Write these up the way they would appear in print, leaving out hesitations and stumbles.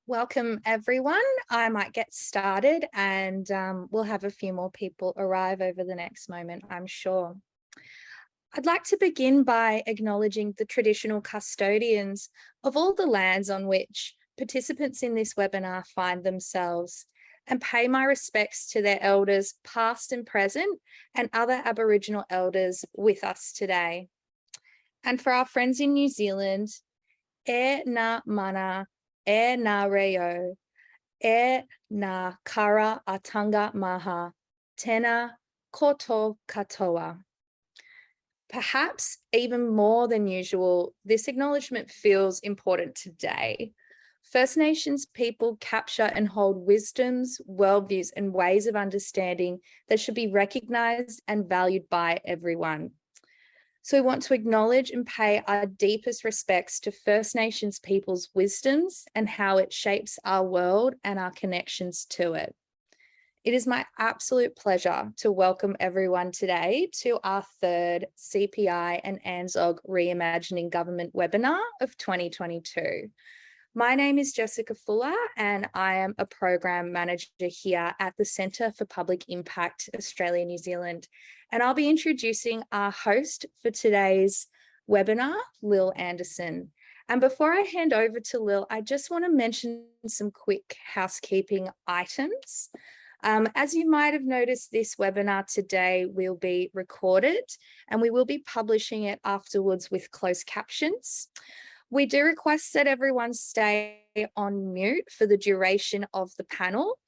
Welcome everyone. I might get started and we'll have a few more people arrive over the next moment, I'm sure. I'd like to begin by acknowledging the traditional custodians of all the lands on which participants in this webinar find themselves and pay my respects to their elders past and present and other Aboriginal elders with us today. And for our friends in New Zealand, e na mana, e na reo, e na kara atanga maha, tena koto katoa. Perhaps even more than usual, this acknowledgement feels important today. First Nations people capture and hold wisdoms, worldviews, and ways of understanding that should be recognised and valued by everyone. So we want to acknowledge and pay our deepest respects to First Nations people's wisdoms and how it shapes our world and our connections to it. It is my absolute pleasure to welcome everyone today to our third CPI and ANZOG Reimagining Government webinar of 2022. My name is Jessica Fuller and I am a program manager here at the Centre for Public Impact Australia New Zealand. And I'll be introducing our host for today's webinar, Lil Anderson. And before I hand over to Lil, I just want to mention some quick housekeeping items. As you might have noticed, this webinar today will be recorded and we will be publishing it afterwards with closed captions. We do request that everyone stay on mute for the duration of the panel.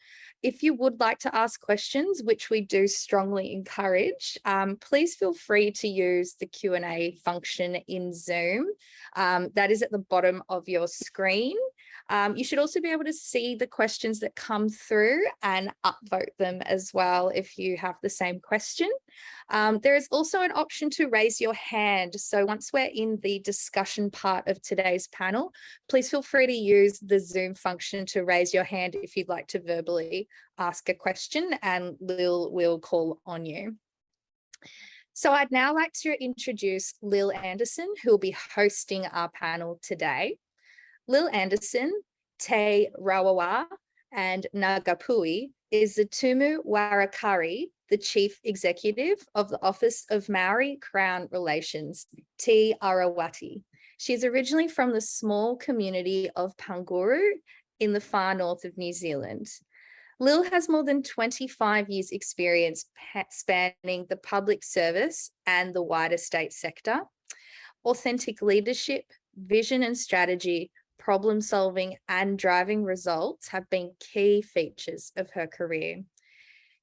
If you would like to ask questions, which we do strongly encourage, please feel free to use the Q&A function in Zoom. That is at the bottom of your screen. You should also be able to see the questions that come through and upvote them as well if you have the same question. There is also an option to raise your hand. So once we're in the discussion part of today's panel, please feel free to use the Zoom function to raise your hand if you'd like to verbally ask a question, and Lil will call on you. So I'd now like to introduce Lil Anderson, who will be hosting our panel today. Lil Anderson, Te Rawawa and Ngāpuhi is the Tumu Warakari, the Chief Executive of the Office of Maori Crown Relations, Te Arawati. She's originally from the small community of Panguru in the far north of New Zealand. Lil has more than 25 years experience spanning the public service and the wider state sector. Authentic leadership, vision and strategy, problem solving and driving results have been key features of her career.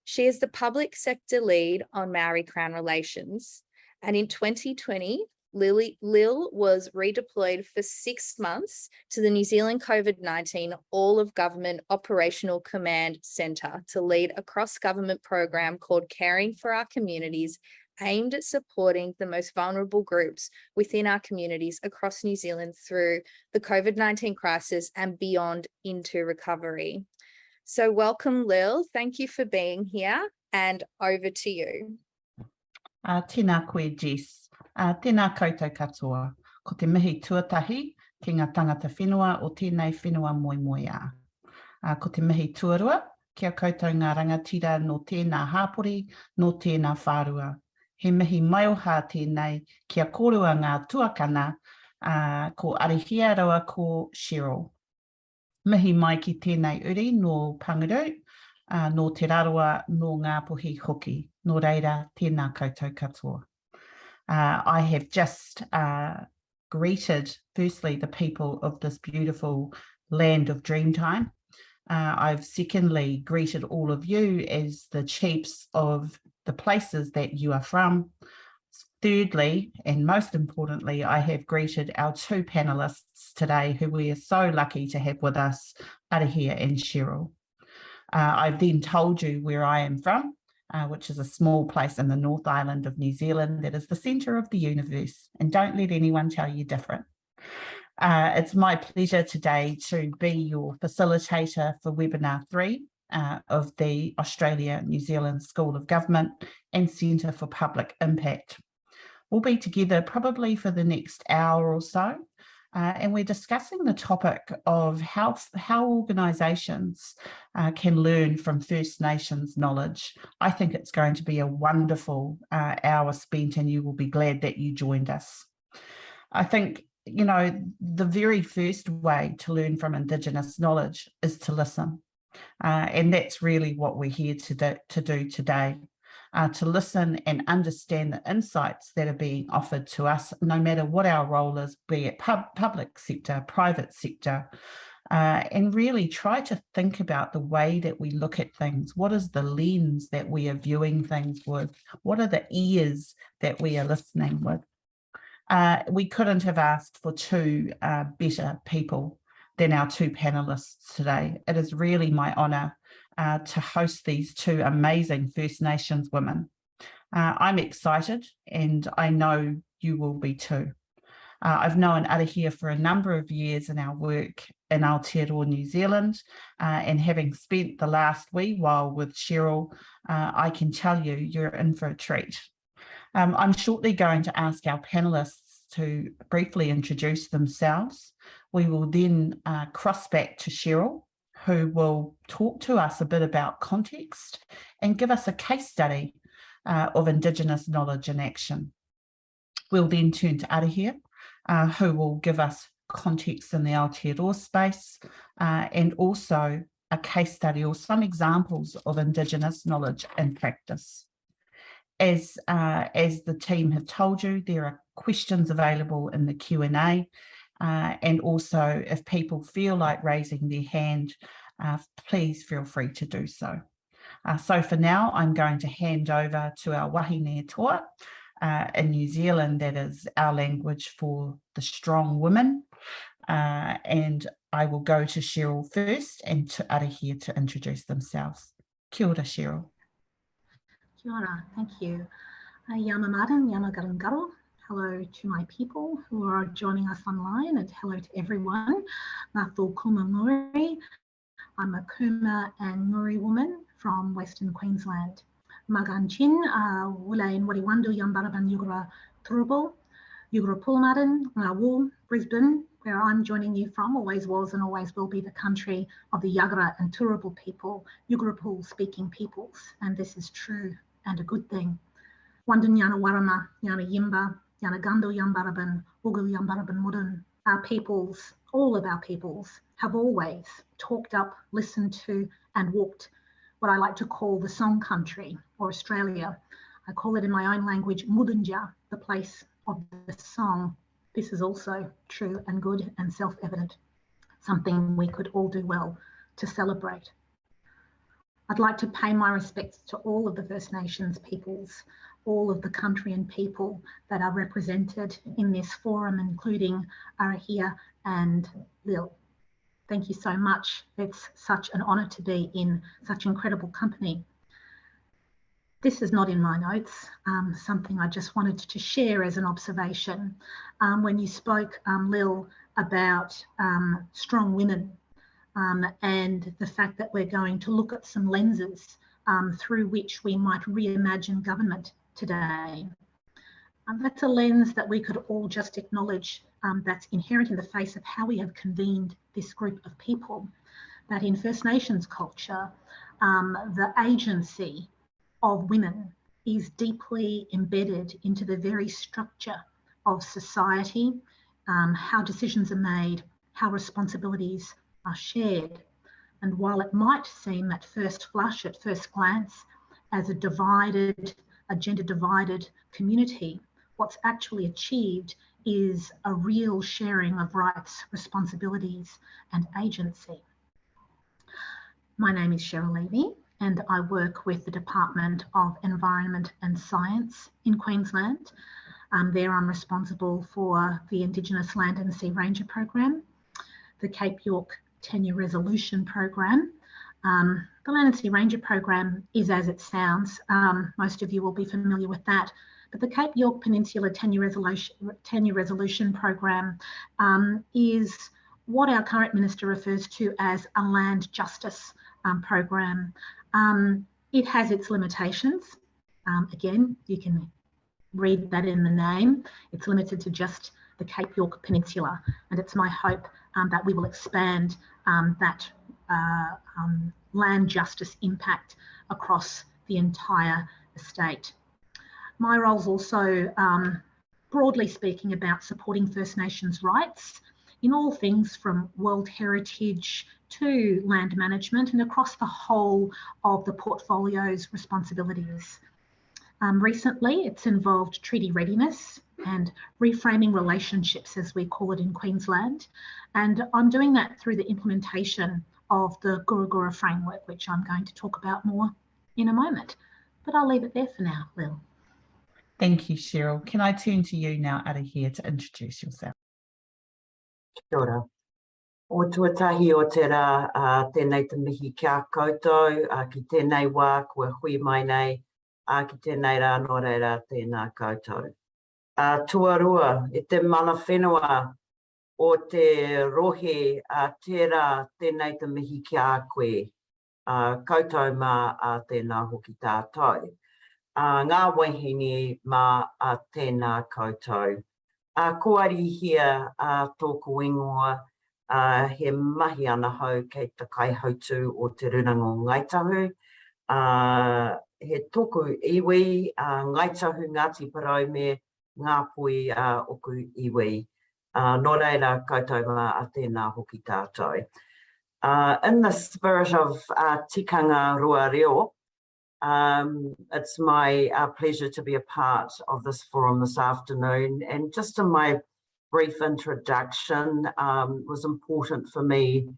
She is the public sector lead on Maori Crown Relations, and in 2020, Lil was redeployed for 6 months to the New Zealand COVID-19 All of Government Operational Command Centre to lead a cross-government program called Caring for Our Communities, aimed at supporting the most vulnerable groups within our communities across New Zealand through the COVID-19 crisis and beyond into recovery. So welcome, Lil. Thank you for being here, and over to you. Tēnā koe, Jess. Tēnā koutou katoa. Ko te mihi tuatahi ki ngā tangata whenua o tēnei whenua moemoeā. Ko te mihi tuarua kia koutou ngā rangatira no tēnā hāpori, no tēnā whārua. He mihi maioha tēnei kia korua ngā tuakana ko Arihia Rawa ko Cheryl. Mihi mai ki tēnei uri no Pangaru, no Te Rarawa no Ngāpuhi hoki. No reira, tēnā koutou katoa. I have just greeted, firstly, the people of this beautiful land of Dreamtime. I've secondly greeted all of you as the chiefs of the places that you are from. Thirdly, and most importantly, I have greeted our two panelists today who we are so lucky to have with us, Arihia and Cheryl. I've then told you where I am from, which is a small place in the North Island of New Zealand that is the centre of the universe, and don't let anyone tell you different. It's my pleasure today to be your facilitator for webinar 3 of the Australia-New Zealand School of Government and Centre for Public Impact. We'll be together probably for the next hour or so, and we're discussing the topic of how organisations can learn from First Nations knowledge. I think it's going to be a wonderful hour spent, and you will be glad that you joined us. I think, you know, the very first way to learn from Indigenous knowledge is to listen. And that's really what we're here to do today. To listen and understand the insights that are being offered to us, no matter what our role is, be it public sector, private sector, and really try to think about the way that we look at things. What is the lens that we are viewing things with? What are the ears that we are listening with? We couldn't have asked for two better people than our two panelists today. It is really my honour to host these two amazing First Nations women. I'm excited, and I know you will be too. I've known Arahia for a number of years in our work in Aotearoa, New Zealand, and having spent the last wee while with Cheryl, I can tell you, you're in for a treat. I'm shortly going to ask our panelists to briefly introduce themselves. We will then cross back to Cheryl, who will talk to us a bit about context and give us a case study of Indigenous knowledge in action. We'll then turn to Arahia, who will give us context in the Aotearoa space and also a case study or some examples of Indigenous knowledge in practice. As the team have told you, there are questions available in the Q&A, and also if people feel like raising their hand, please feel free to do so. So for now, I'm going to hand over to our wahine toa in New Zealand. That is our language for the strong women. And I will go to Cheryl first and to Arahia to introduce themselves. Kia ora, Cheryl. Kia ora, thank you. Yama Martin, Yama Garangaro. Hello to my people who are joining us online, and hello to everyone. Ngātho Kuma Nguri. I'm a Kuma and Nguri woman from Western Queensland. Magan Chin, Wulain Wariwandu Yambaraban Yugara Turubal, Yugara Pulmarin, Ngawu, Brisbane, where I'm joining you from, always was and always will be the country of the Yagara and Turrbal people, Yugarapul speaking peoples, and this is true and a good thing. Wandun Yana Warama, Yana Yimba, Yana Gando Yambaraban, Ugu Yambaraban Mudun. Our peoples, all of our peoples, have always talked up, listened to, and walked what I like to call the song country, or Australia. I call it in my own language, Mudunja, the place of the song. This is also true and good and self-evident, something we could all do well to celebrate. I'd like to pay my respects to all of the First Nations peoples, all of the country and people that are represented in this forum, including Arahia and Lil. Thank you so much. It's such an honour to be in such incredible company. This is not in my notes, something I just wanted to share as an observation. When you spoke, Lil, about strong women and the fact that we're going to look at some lenses through which we might reimagine government today. That's a lens that we could all just acknowledge that's inherent in the face of how we have convened this group of people, that in First Nations culture, the agency of women is deeply embedded into the very structure of society, how decisions are made, how responsibilities are shared. And while it might seem at first blush, at first glance, as a gender divided community, what's actually achieved is a real sharing of rights, responsibilities, and agency. My name is Cheryl Levy, and I work with the Department of Environment and Science in Queensland. There I'm responsible for the Indigenous Land and Sea Ranger Program, the Cape York Tenure Resolution Program. The Land and Sea Ranger Program is as it sounds. Most of you will be familiar with that. But the Cape York Peninsula Tenure Resolution Program is what our current minister refers to as a land justice program. It has its limitations. Again, you can read that in the name. It's limited to just the Cape York Peninsula. And it's my hope that we will expand that land justice impact across the entire estate. My role is also, broadly speaking, about supporting First Nations rights in all things from World Heritage to land management and across the whole of the portfolio's responsibilities. Recently, it's involved treaty readiness and reframing relationships, as we call it in Queensland. And I'm doing that through the implementation of the Gura Gura framework, which I'm going to talk about more in a moment. But I'll leave it there for now, Lil. Thank you, Cheryl. Can I turn to you now, Arahia, to introduce yourself? Kia ora. O tuatahi o te rā, tēnei te mihi kia koutou, ki tēnei wā, kua hui mai nei, ki tēnei rā no reira tēnā koutou. Tuarua, e te mana whenua o te rohe, tērā tēnei te mihi kia a koe, koutou mā tēnā hoki tātou. Ngā wahine mā tēnā koutou. Ko arihia tōku ingoa, he mahi ana hau kei te kaihautu o te runanga o Ngaitahu. He tōku iwi, Ngaitahu, Ngāti Parau me ngā pui oku iwi. Nō reira koutou mā tēnā hoki tātou. In the spirit of tikanga rua reo, it's my pleasure to be a part of this forum this afternoon. And just in my brief introduction, it was important for me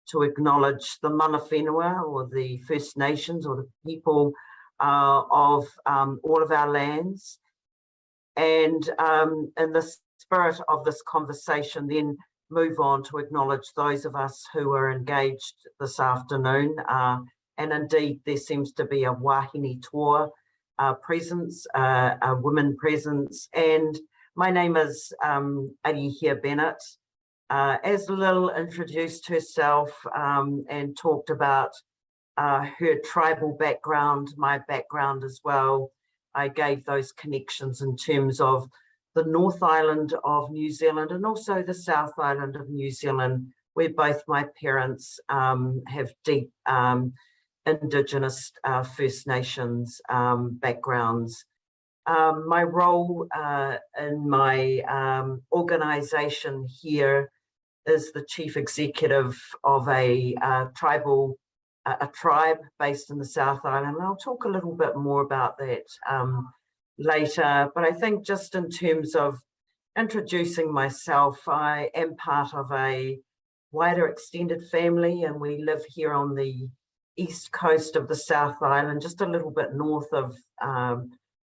to acknowledge the mana whenua, or the First Nations, or the people of all of our lands. And in the spirit of this conversation, then move on to acknowledge those of us who are engaged this afternoon. And indeed, there seems to be a wahine toa presence, a women presence. And my name is Arihia Bennett. As Lil introduced herself and talked about her tribal background, my background as well, I gave those connections in terms of the North Island of New Zealand and also the South Island of New Zealand, where both my parents have deep Indigenous First Nations backgrounds. My role in my organisation here is the chief executive of a tribe based in the South Island. And I'll talk a little bit more about that later. But I think just in terms of introducing myself, I am part of a wider extended family, and we live here on the east coast of the South Island, just a little bit north of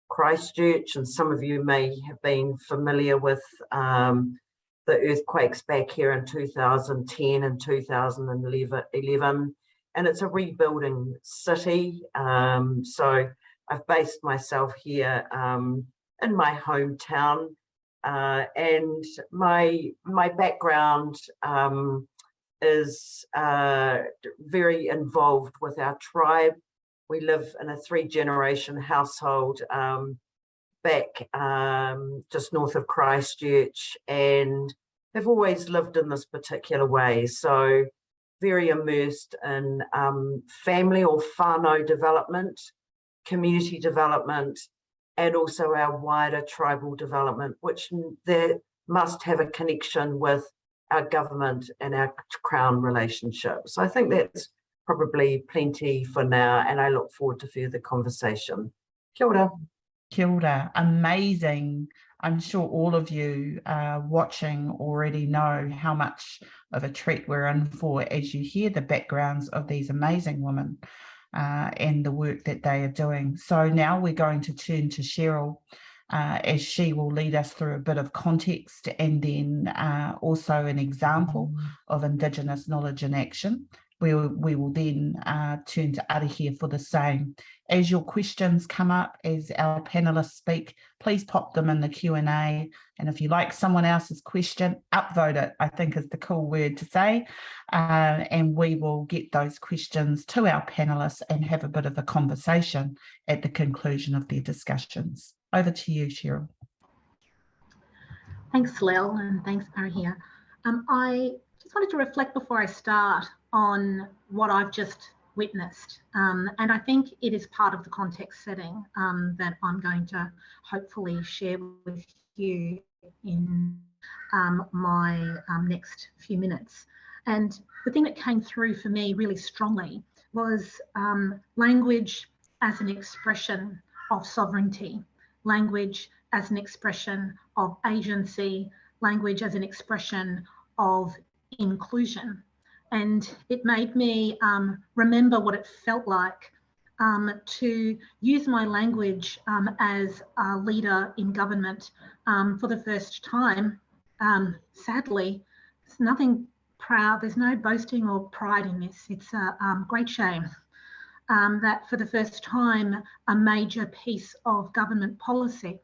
Christchurch. And some of you may have been familiar with the earthquakes back here in 2010 and 2011. And it's a rebuilding city. So I've based myself here in my hometown. And my background is very involved with our tribe. We live in a 3-generation household back just north of Christchurch, and have always lived in this particular way. So very immersed in family or whānau development, community development, and also our wider tribal development, which there must have a connection with our government and our Crown relationship. So I think that's probably plenty for now, and I look forward to further conversation. Kia ora. Kia ora. Amazing. I'm sure all of you watching already know how much of a treat we're in for as you hear the backgrounds of these amazing women and the work that they are doing. So now we're going to turn to Cheryl as she will lead us through a bit of context and then also an example of Indigenous knowledge in action. We will then turn to Arihia for the same. As your questions come up, as our panelists speak, please pop them in the Q&A. And if you like someone else's question, upvote it, I think is the cool word to say. And we will get those questions to our panelists and have a bit of a conversation at the conclusion of their discussions. Over to you, Cheryl. Thanks, Lel, and thanks, Arahia. I just wanted to reflect before I start on what I've just witnessed. And I think it is part of the context setting that I'm going to hopefully share with you in my next few minutes. And the thing that came through for me really strongly was language as an expression of sovereignty, language as an expression of agency, language as an expression of inclusion. And it made me remember what it felt like to use my language as a leader in government for the first time. Sadly, there's nothing proud, there's no boasting or pride in this. It's a great shame that for the first time, a major piece of government policy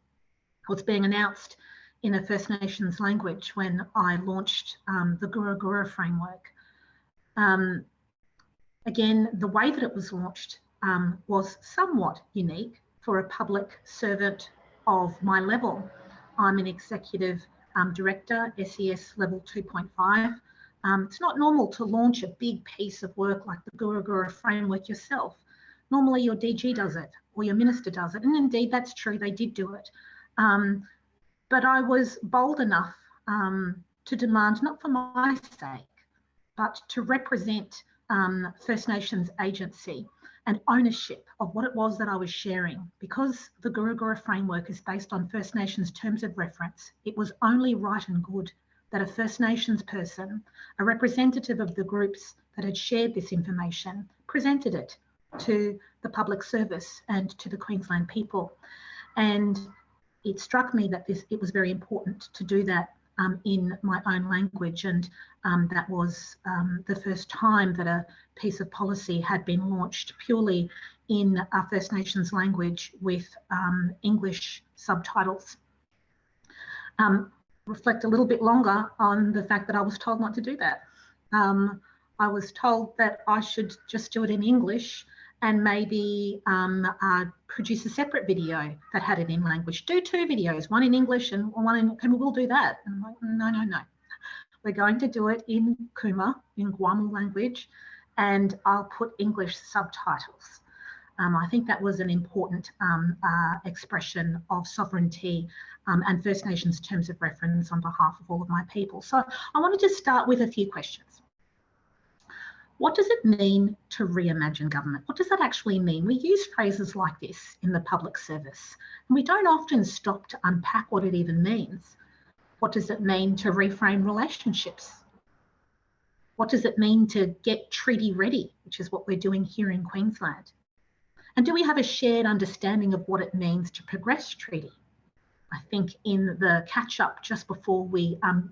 was being announced in a First Nations language when I launched the Gura Gura framework. Again, the way that it was launched was somewhat unique for a public servant of my level. I'm an executive director, SES level 2.5. It's not normal to launch a big piece of work like the Gura Gura framework yourself. Normally your DG does it or your minister does it. And indeed, that's true, they did do it. But I was bold enough to demand, not for my sake, but to represent First Nations agency and ownership of what it was that I was sharing. Because the Gura Gura framework is based on First Nations terms of reference, it was only right and good that a First Nations person, a representative of the groups that had shared this information, presented it to the public service and to the Queensland people. And it struck me that it was very important to do that in my own language, and that was the first time that a piece of policy had been launched purely in a First Nations language with English subtitles. Reflect a little bit longer on the fact that I was told not to do that. I was told that I should just do it in English and maybe produce a separate video that had it in language. Do 2 videos, one in English and one in, and we'll do that. And I'm like, no, no, no. We're going to do it in Kuma, in Guamu language, and I'll put English subtitles. I think that was an important expression of sovereignty and First Nations terms of reference on behalf of all of my people. So I wanted to start with a few questions. What does it mean to reimagine government? What does that actually mean? We use phrases like this in the public service, and we don't often stop to unpack what it even means. What does it mean to reframe relationships? What does it mean to get treaty ready, which is what we're doing here in Queensland? And do we have a shared understanding of what it means to progress treaty? I think in the catch-up just before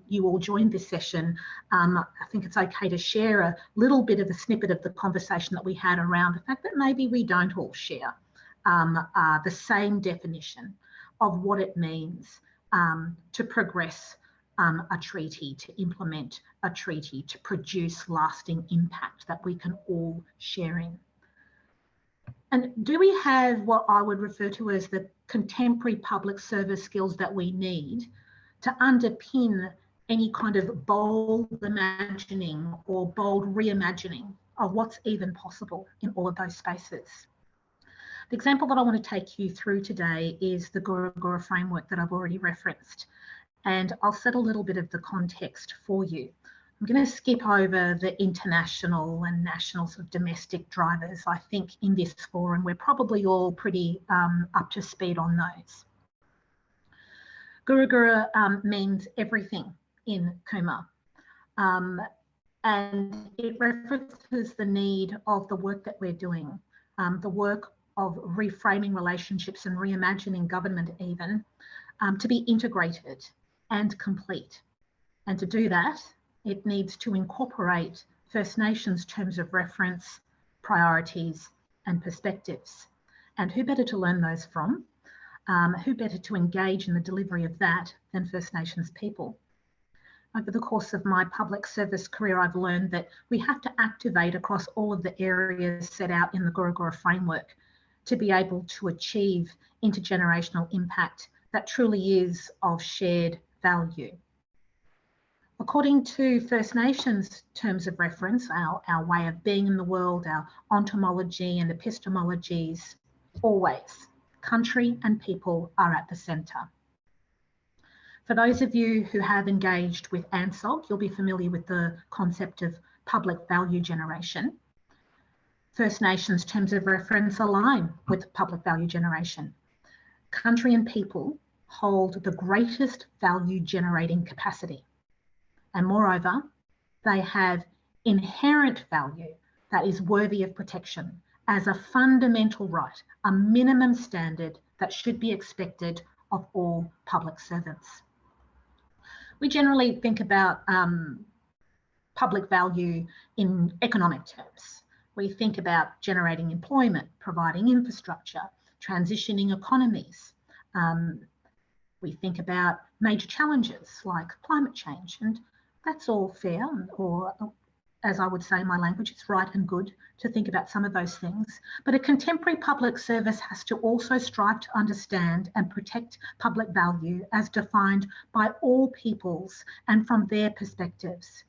you all joined this session, I think it's okay to share a little bit of a snippet of the conversation that we had around the fact that maybe we don't all share the same definition of what it means to progress a treaty, to implement a treaty, to produce lasting impact that we can all share in. And do we have what I would refer to as the contemporary public service skills that we need to underpin any kind of bold imagining or bold reimagining of what's even possible in all of those spaces? The example that I want to take you through today is the Gura Gura framework that I've already referenced, and I'll set a little bit of the context for you. I'm going to skip over the international and national sort of domestic drivers. I think in this forum, we're probably all pretty up to speed on those. Gura Gura means everything in Kuma. And it references the need of the work that we're doing, the work of reframing relationships and reimagining government even, to be integrated and complete. And to do that, it needs to incorporate First Nations terms of reference, priorities, and perspectives. And who better to learn those from? Who better to engage in the delivery of that than First Nations people? Over the course of my public service career, I've learned that we have to activate across all of the areas set out in the Gura Gura framework to be able to achieve intergenerational impact that truly is of shared value. According to First Nations terms of reference, our way of being in the world, our ontology and epistemologies, always country and people are at the centre. For those of you who have engaged with ANSOG, you'll be familiar with the concept of public value generation. First Nations terms of reference align with public value generation. Country and people hold the greatest value generating capacity. And moreover, they have inherent value that is worthy of protection as a fundamental right, a minimum standard that should be expected of all public servants. We generally think about public value in economic terms. We think about generating employment, providing infrastructure, transitioning economies. We think about major challenges like climate change, and that's all fair, or as I would say in my language, it's right and good to think about some of those things. But a contemporary public service has to also strive to understand and protect public value as defined by all peoples and from their perspectives,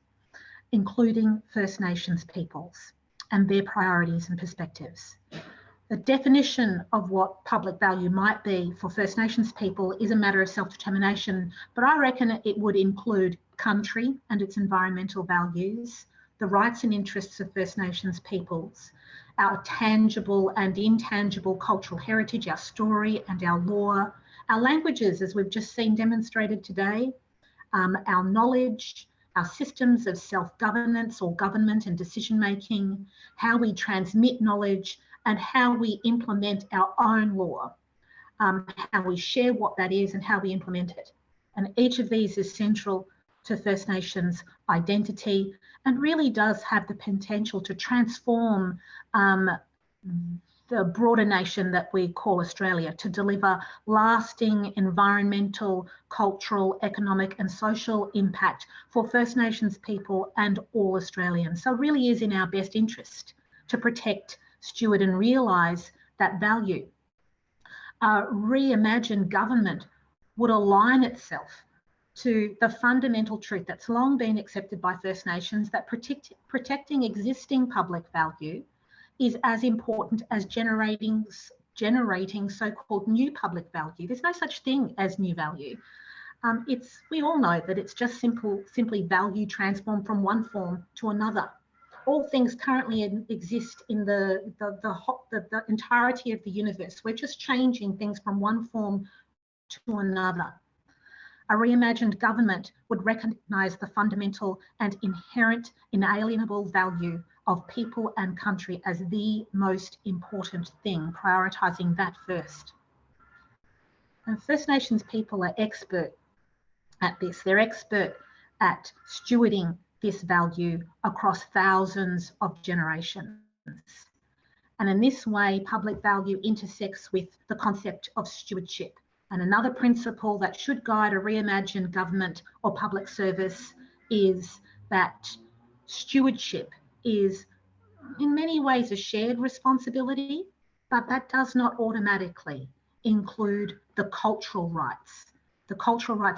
including First Nations peoples and their priorities and perspectives. The definition of what public value might be for First Nations people is a matter of self-determination, but I reckon it would include country and its environmental values, the rights and interests of First Nations peoples, our tangible and intangible cultural heritage, our story and our law, our languages, as we've just seen demonstrated today, our knowledge, our systems of self-governance or government and decision-making, how we transmit knowledge, and how we implement our own law, how we share what that is and how we implement it. And each of these is central to First Nations identity and really does have the potential to transform the broader nation that we call Australia, to deliver lasting environmental, cultural, economic and social impact for First Nations people and all Australians. So it really is in our best interest to protect, steward and realise that value. Reimagined government would align itself to the fundamental truth that's long been accepted by First Nations, that protecting existing public value is as important as generating so-called new public value. There's no such thing as new value. We all know that it's just simply value transformed from one form to another. All things currently exist in the entirety of the universe. We're just changing things from one form to another. A reimagined government would recognise the fundamental and inherent inalienable value of people and country as the most important thing, prioritising that first. And First Nations people are expert at this. They're expert at stewarding this value across thousands of generations. And in this way, public value intersects with the concept of stewardship. And another principle that should guide a reimagined government or public service is that stewardship is in many ways a shared responsibility, but that does not automatically include the cultural rights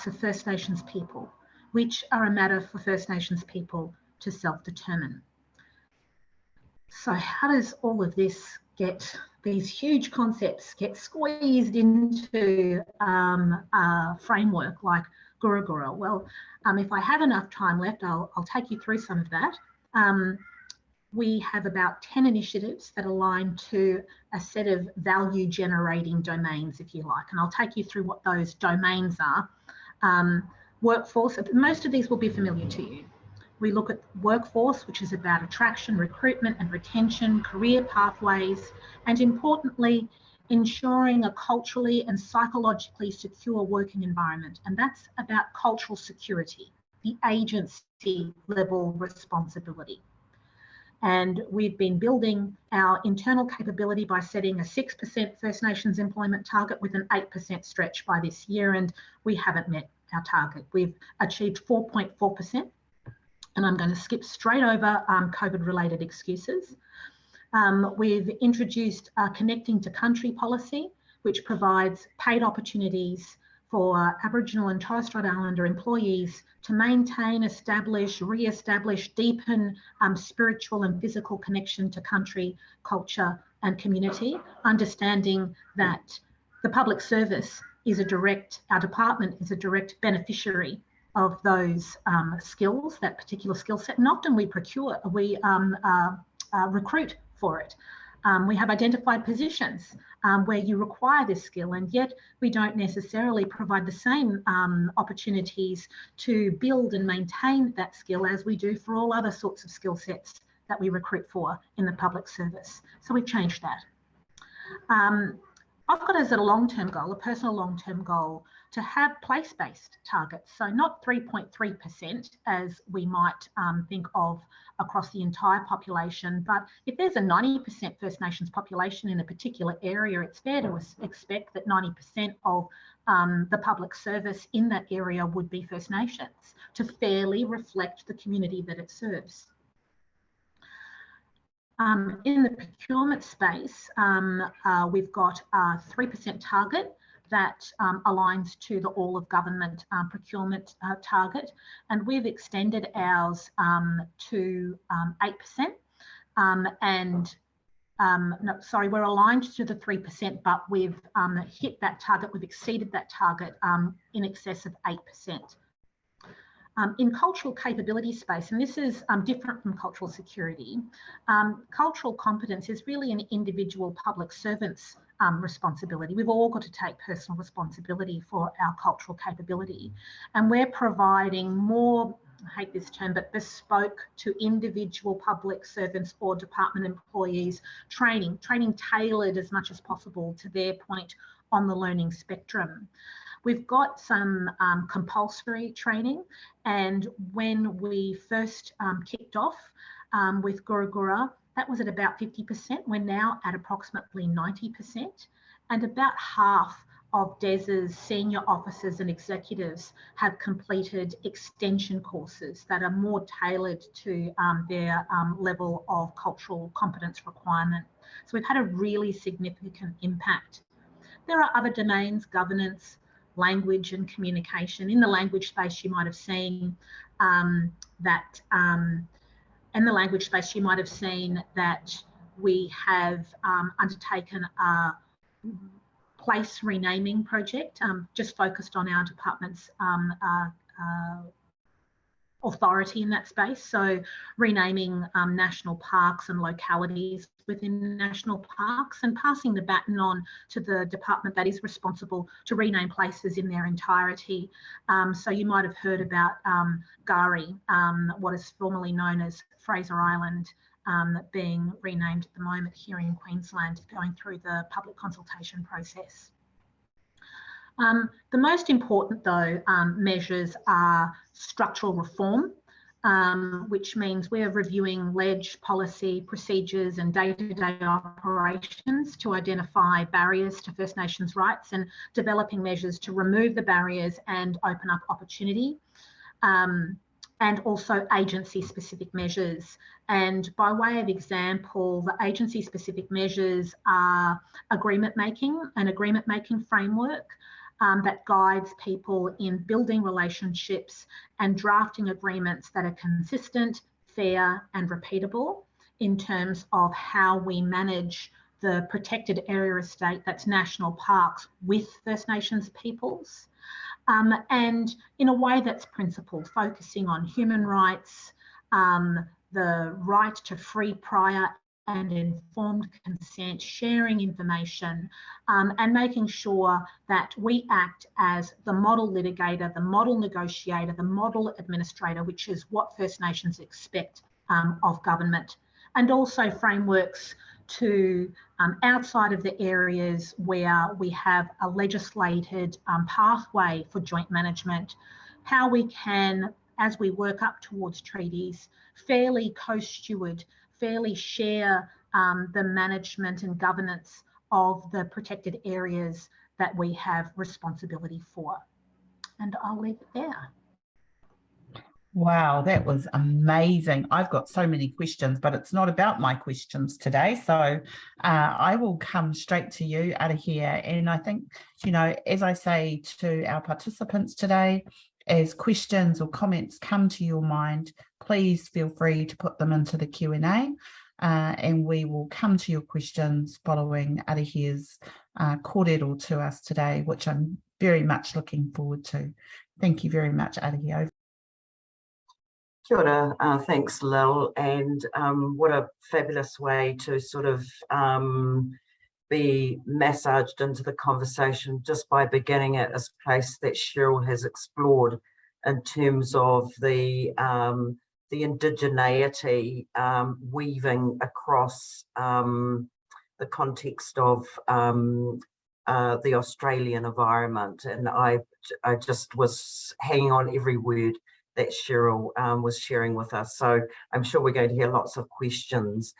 of First Nations people, which are a matter for First Nations people to self-determine. So how does all of this these huge concepts get squeezed into a framework like Guru Guru? Well, if I have enough time left, I'll take you through some of that. We have about 10 initiatives that align to a set of value generating domains, if you like, and I'll take you through what those domains are. Workforce, most of these will be familiar to you. We look at workforce, which is about attraction, recruitment and retention, career pathways, and importantly, ensuring a culturally and psychologically secure working environment. And that's about cultural security, the agency level responsibility. And we've been building our internal capability by setting a 6% First Nations employment target with an 8% stretch by this year, and we haven't met our target. We've achieved 4.4%. And I'm going to skip straight over COVID-related excuses. We've introduced a Connecting to Country policy, which provides paid opportunities for Aboriginal and Torres Strait Islander employees to maintain, establish, re-establish, deepen spiritual and physical connection to country, culture and community, understanding that the public service is our department is a direct beneficiary of those skills, that particular skill set. And often we recruit for it. We have identified positions where you require this skill, and yet we don't necessarily provide the same opportunities to build and maintain that skill as we do for all other sorts of skill sets that we recruit for in the public service. So we've changed that. I've got as a long-term goal, a personal long-term goal, to have place-based targets. So not 3.3% as we might think of across the entire population, but if there's a 90% First Nations population in a particular area, it's fair to expect that 90% of the public service in that area would be First Nations to fairly reflect the community that it serves. In the procurement space, we've got a 3% target that aligns to the all of government procurement target, and we've extended ours to 8%. We're aligned to the 3%, but we've hit that target, we've exceeded that target in excess of 8%. In cultural capability space, and this is different from cultural security, cultural competence is really an individual public servant's responsibility. We've all got to take personal responsibility for our cultural capability, and we're providing more, I hate this term, but bespoke to individual public servants or department employees training tailored as much as possible to their point on the learning spectrum. We've got some compulsory training, and when we first kicked off with Gura Gura, that was at about 50%. We're now at approximately 90%, and about half of DES's senior officers and executives have completed extension courses that are more tailored to their level of cultural competence requirement. So we've had a really significant impact. There are other domains, governance, language and communication. In the language space, you might have seen that we have undertaken a place renaming project, just focused on our department's authority in that space. So renaming national parks and localities within national parks, and passing the baton on to the department that is responsible to rename places in their entirety. So you might have heard about Gari, what is formerly known as Fraser Island, being renamed at the moment here in Queensland, going through the public consultation process. The most important, though, measures are structural reform, which means we're reviewing ledge, policy, procedures and day-to-day operations to identify barriers to First Nations rights and developing measures to remove the barriers and open up opportunity, and also agency-specific measures. And by way of example, the agency-specific measures are agreement-making, an agreement-making framework that guides people in building relationships and drafting agreements that are consistent, fair and repeatable in terms of how we manage the protected area estate, that's national parks, with First Nations peoples, and in a way that's principled, focusing on human rights, the right to free, prior and informed consent, sharing information, and making sure that we act as the model litigator, the model negotiator, the model administrator, which is what First Nations expect of government, and also frameworks to outside of the areas where we have a legislated pathway for joint management, how we can, as we work up towards treaties, fairly co-steward, fairly share the management and governance of the protected areas that we have responsibility for. And I'll leave it there. Wow, that was amazing. I've got so many questions, but it's not about my questions today. So I will come straight to you out of here. And I think, you know, as I say to our participants today, as questions or comments come to your mind, please feel free to put them into the Q&A and we will come to your questions following Arahia's kōrero to us today, which I'm very much looking forward to. Thank you very much, Arahia. Kia ora, thanks Lil, and what a fabulous way to sort of be massaged into the conversation just by beginning at this place that Cheryl has explored in terms of the indigeneity weaving across the context of the Australian environment. And I just was hanging on every word that Cheryl was sharing with us. So I'm sure we're going to hear lots of questions.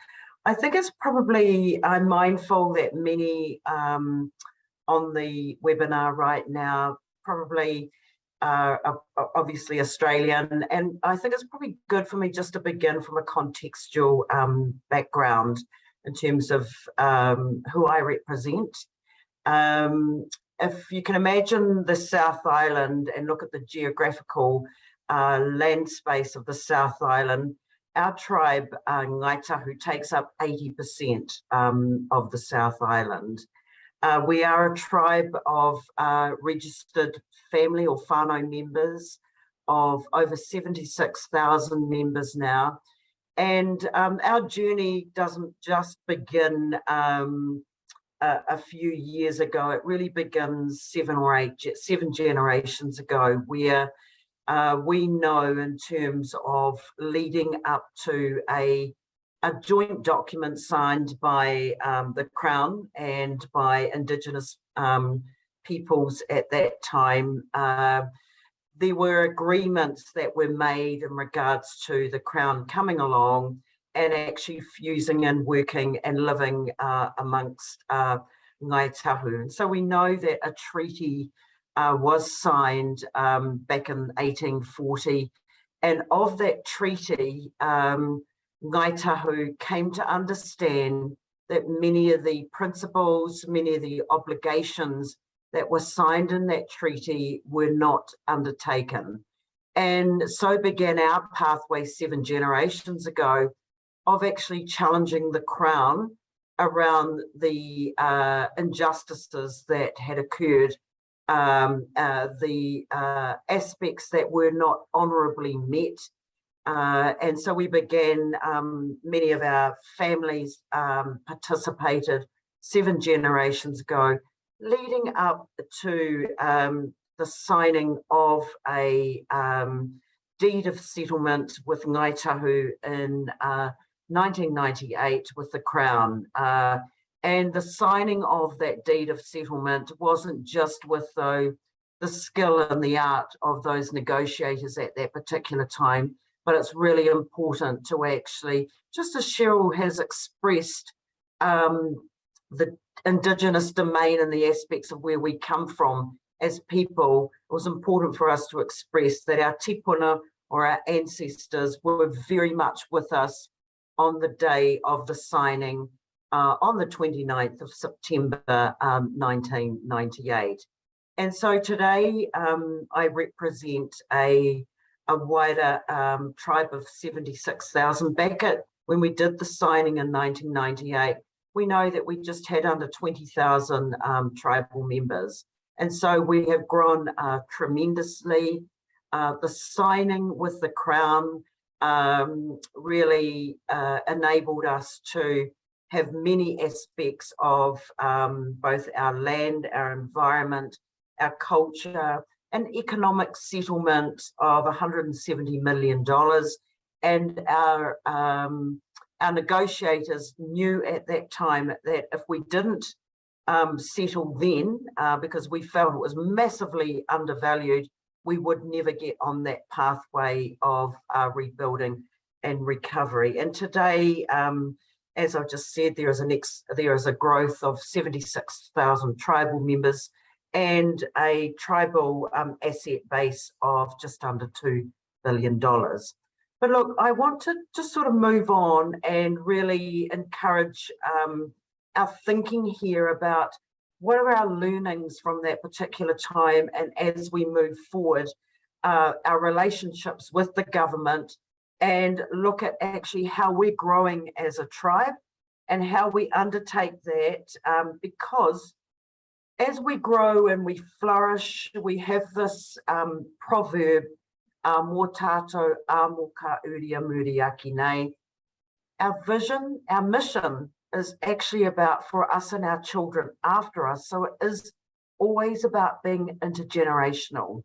I think it's probably, I'm mindful that many on the webinar right now probably are obviously Australian, and I think it's probably good for me just to begin from a contextual background in terms of who I represent. If you can imagine the South Island and look at the geographical land space of the South Island, our tribe, Ngāi Tahu, takes up 80% of the South Island. We are a tribe of registered family or whānau members of over 76,000 members now. And our journey doesn't just begin a few years ago. It really begins seven generations ago, where we know in terms of leading up to a joint document signed by the Crown and by Indigenous peoples at that time. There were agreements that were made in regards to the Crown coming along and actually fusing and working and living amongst Ngāi Tahu. And so we know that a treaty was signed back in 1840, and of that treaty, Ngāi Tahu came to understand that many of the principles, many of the obligations that were signed in that treaty were not undertaken. And so began our pathway 7 generations ago of actually challenging the Crown around the injustices that had occurred, the aspects that were not honourably met. And so we began, many of our families participated 7 generations ago, leading up to the signing of a deed of settlement with Ngāi Tahu in 1998 with the Crown. And the signing of that deed of settlement wasn't just with the skill and the art of those negotiators at that particular time, but it's really important to actually, just as Cheryl has expressed, the Indigenous domain and the aspects of where we come from as people, it was important for us to express that our tipuna or our ancestors were very much with us on the day of the signing on the 29th of September 1998. And so today I represent a wider tribe of 76,000. Back at when we did the signing in 1998, we know that we just had under 20,000 tribal members. And so we have grown tremendously. The signing with the Crown really enabled us to have many aspects of both our land, our environment, our culture, an economic settlement of $170 million. And our negotiators knew at that time that if we didn't settle then, because we felt it was massively undervalued, we would never get on that pathway of rebuilding and recovery. And today, as I've just said, there is a growth of 76,000 tribal members and a tribal asset base of just under $2 billion. But look, I want to just sort of move on and really encourage our thinking here about what are our learnings from that particular time, and as we move forward, our relationships with the government, and look at actually how we're growing as a tribe and how we undertake that, because as we grow and we flourish, we have this proverb, mō tātou amo ka uria muri aki nei. Our vision, our mission is actually about for us and our children after us. So it is always about being intergenerational.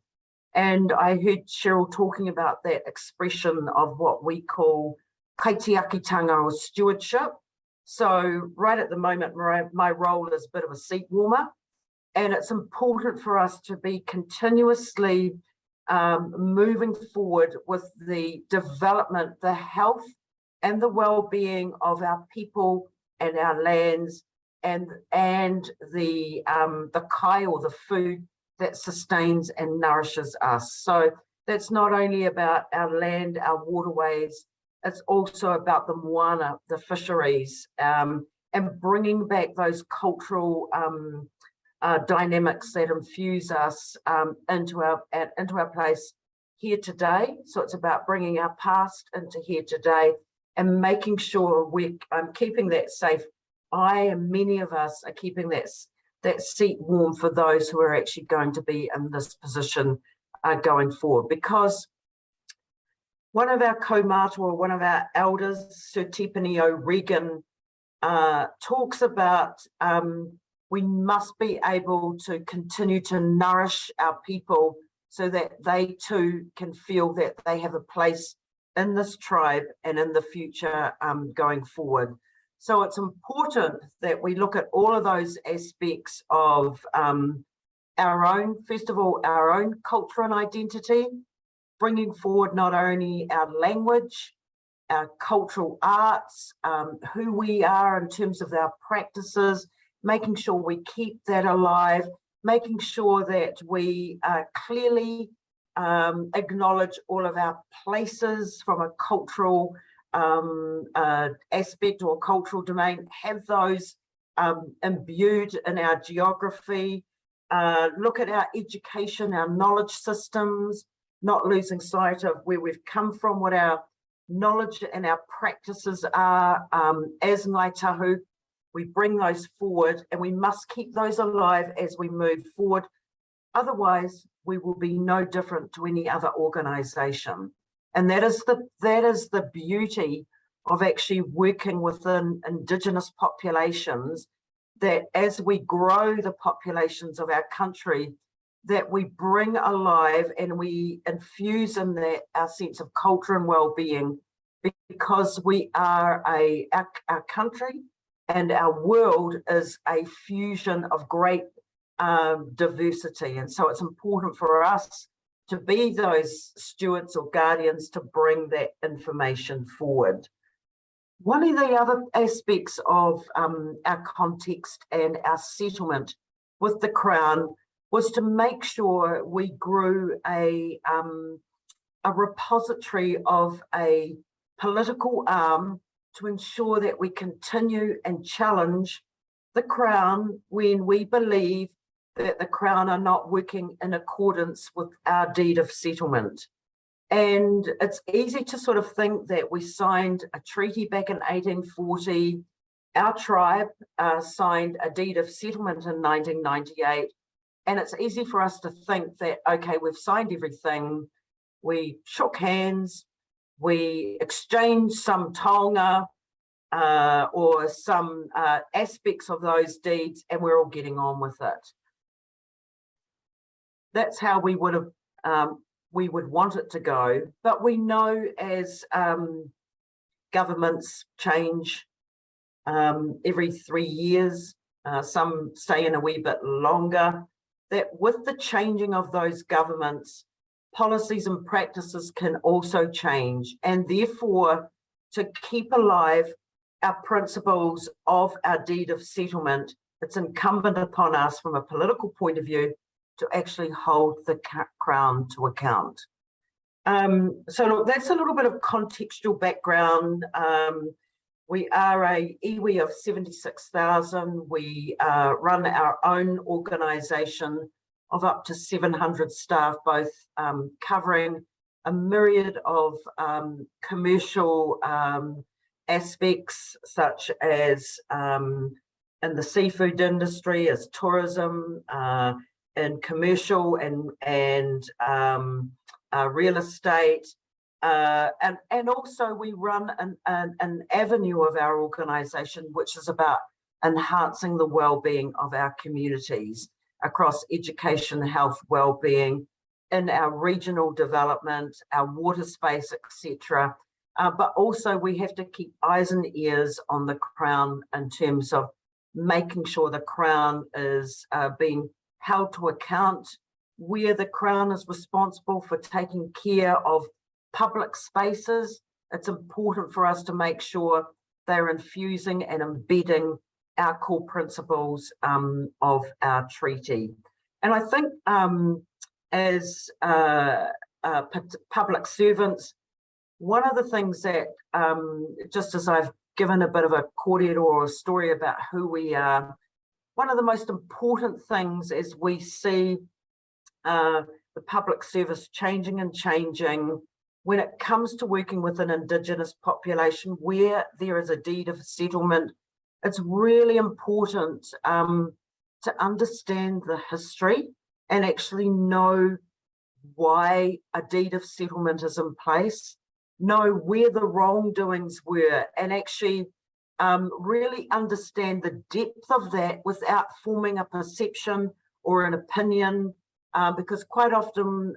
And I heard Cheryl talking about that expression of what we call kaitiakitanga, or stewardship. So right at the moment, my role is a bit of a seat warmer, and it's important for us to be continuously moving forward with the development, the health and the well-being of our people and our lands, and the kai, or the food that sustains and nourishes us. So that's not only about our land, our waterways, it's also about the moana, the fisheries, and bringing back those cultural dynamics that infuse us into our place here today. So it's about bringing our past into here today and making sure we're keeping that safe. I and many of us are keeping that seat warm for those who are actually going to be in this position going forward. Because one of our kaumātua, one of our elders, Sir Tipene O'Regan, talks about we must be able to continue to nourish our people so that they too can feel that they have a place in this tribe and in the future going forward. So it's important that we look at all of those aspects of our own, first of all, our own culture and identity, bringing forward not only our language, our cultural arts, who we are in terms of our practices, making sure we keep that alive, making sure that we clearly acknowledge all of our places from a cultural aspect or cultural domain, have those imbued in our geography, look at our education, our knowledge systems, not losing sight of where we've come from, what our knowledge and our practices are as Ngāi Tahu. We bring those forward, and we must keep those alive as we move forward. Otherwise, we will be no different to any other organisation. And that is the beauty of actually working within Indigenous populations, that as we grow the populations of our country, that we bring alive and we infuse in that our sense of culture and well-being, because we are our country and our world is a fusion of great diversity. And so it's important for us to be those stewards or guardians to bring that information forward. One of the other aspects of our context and our settlement with the Crown was to make sure we grew a repository of a political arm to ensure that we continue and challenge the Crown when we believe that the Crown are not working in accordance with our deed of settlement. And it's easy to sort of think that we signed a treaty back in 1840, our tribe signed a deed of settlement in 1998, and it's easy for us to think that, okay, we've signed everything, we shook hands, we exchanged some taonga or some aspects of those deeds, and we're all getting on with it. That's how we would want it to go. But we know as governments change every 3 years, some stay in a wee bit longer, that with the changing of those governments, policies and practices can also change. And therefore, to keep alive our principles of our deed of settlement, it's incumbent upon us from a political point of view to actually hold the Crown to account. So look, that's a little bit of contextual background. We are a iwi of 76,000. We run our own organisation of up to 700 staff, both covering a myriad of commercial aspects, such as in the seafood industry, as tourism, in commercial and real estate. And also we run an avenue of our organisation, which is about enhancing the well-being of our communities across education, health, well-being, in our regional development, our water space, etc. But also we have to keep eyes and ears on the Crown in terms of making sure the Crown is being held to account, where the Crown is responsible for taking care of public spaces. It's important for us to make sure they're infusing and embedding our core principles of our treaty. And I think as public servants, one of the things that, just as I've given a bit of a kōrero or a story about who we are, one of the most important things as we see the public service changing and changing, when it comes to working with an Indigenous population where there is a deed of settlement, it's really important to understand the history and actually know why a deed of settlement is in place, know where the wrongdoings were, and actually really understand the depth of that without forming a perception or an opinion, because quite often,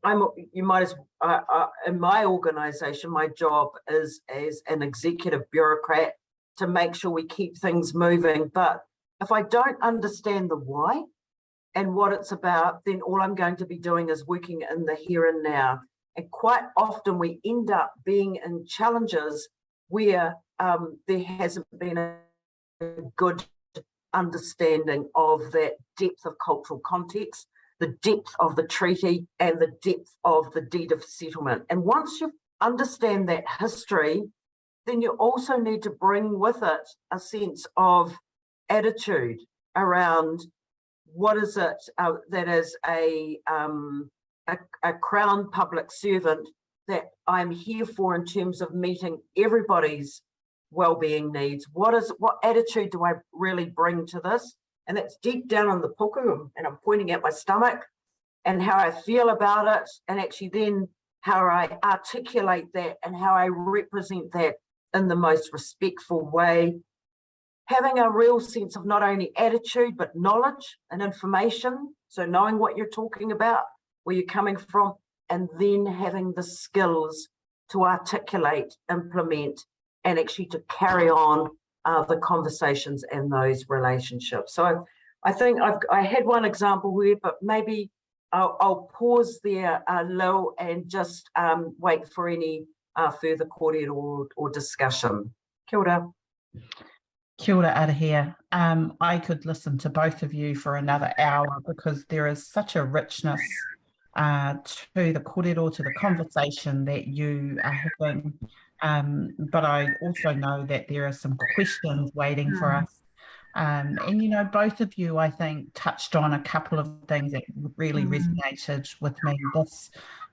in my organisation, my job is as an executive bureaucrat to make sure we keep things moving. But if I don't understand the why and what it's about, then all I'm going to be doing is working in the here and now. And quite often we end up being in challenges where there hasn't been a good understanding of that depth of cultural context, the depth of the treaty, and the depth of the deed of settlement. And once you understand that history, then you also need to bring with it a sense of attitude around what is it that is a Crown public servant that I'm here for in terms of meeting everybody's well-being needs. What attitude do I really bring to this? And that's deep down in the puku, and I'm pointing at my stomach, and how I feel about it, and actually then how I articulate that and how I represent that in the most respectful way. Having a real sense of not only attitude, but knowledge and information. So knowing what you're talking about, where you're coming from, and then having the skills to articulate, implement, and actually to carry on the conversations and those relationships. So I think I had one example here, but maybe I'll pause there, Lil, and just wait for any further kōrero or discussion. Kia ora. Kia ora, Arahia. I could listen to both of you for another hour because there is such a richness to the kōrero, to the conversation that you are having. But I also know that there are some questions waiting for us. And, you know, both of you, I think, touched on a couple of things that really resonated with me.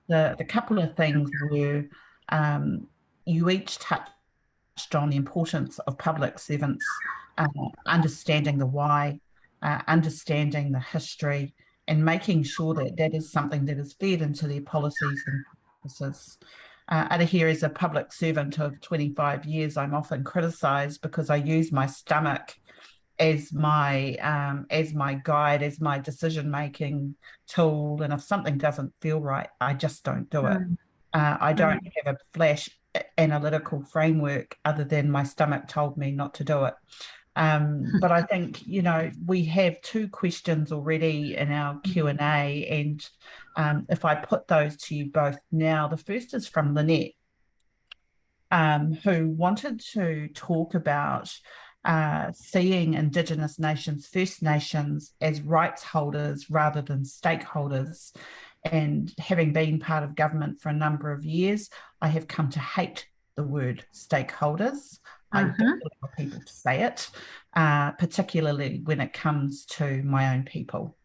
The couple of things were, you each touched on the importance of public servants, understanding the why, understanding the history, and making sure that that is something that is fed into their policies and practices. Arahia, as a public servant of 25 years, I'm often criticised because I use my stomach as my guide, as my decision-making tool, and if something doesn't feel right, I just don't do it. I don't have a flash analytical framework other than my stomach told me not to do it. But I think, you know, we have two questions already in our Q&A, and if I put those to you both now, the first is from Lynette, who wanted to talk about seeing Indigenous nations, First Nations, as rights holders rather than stakeholders, And having been part of government for a number of years, I have come to hate the word stakeholders. I don't want people to say it, particularly when it comes to my own people.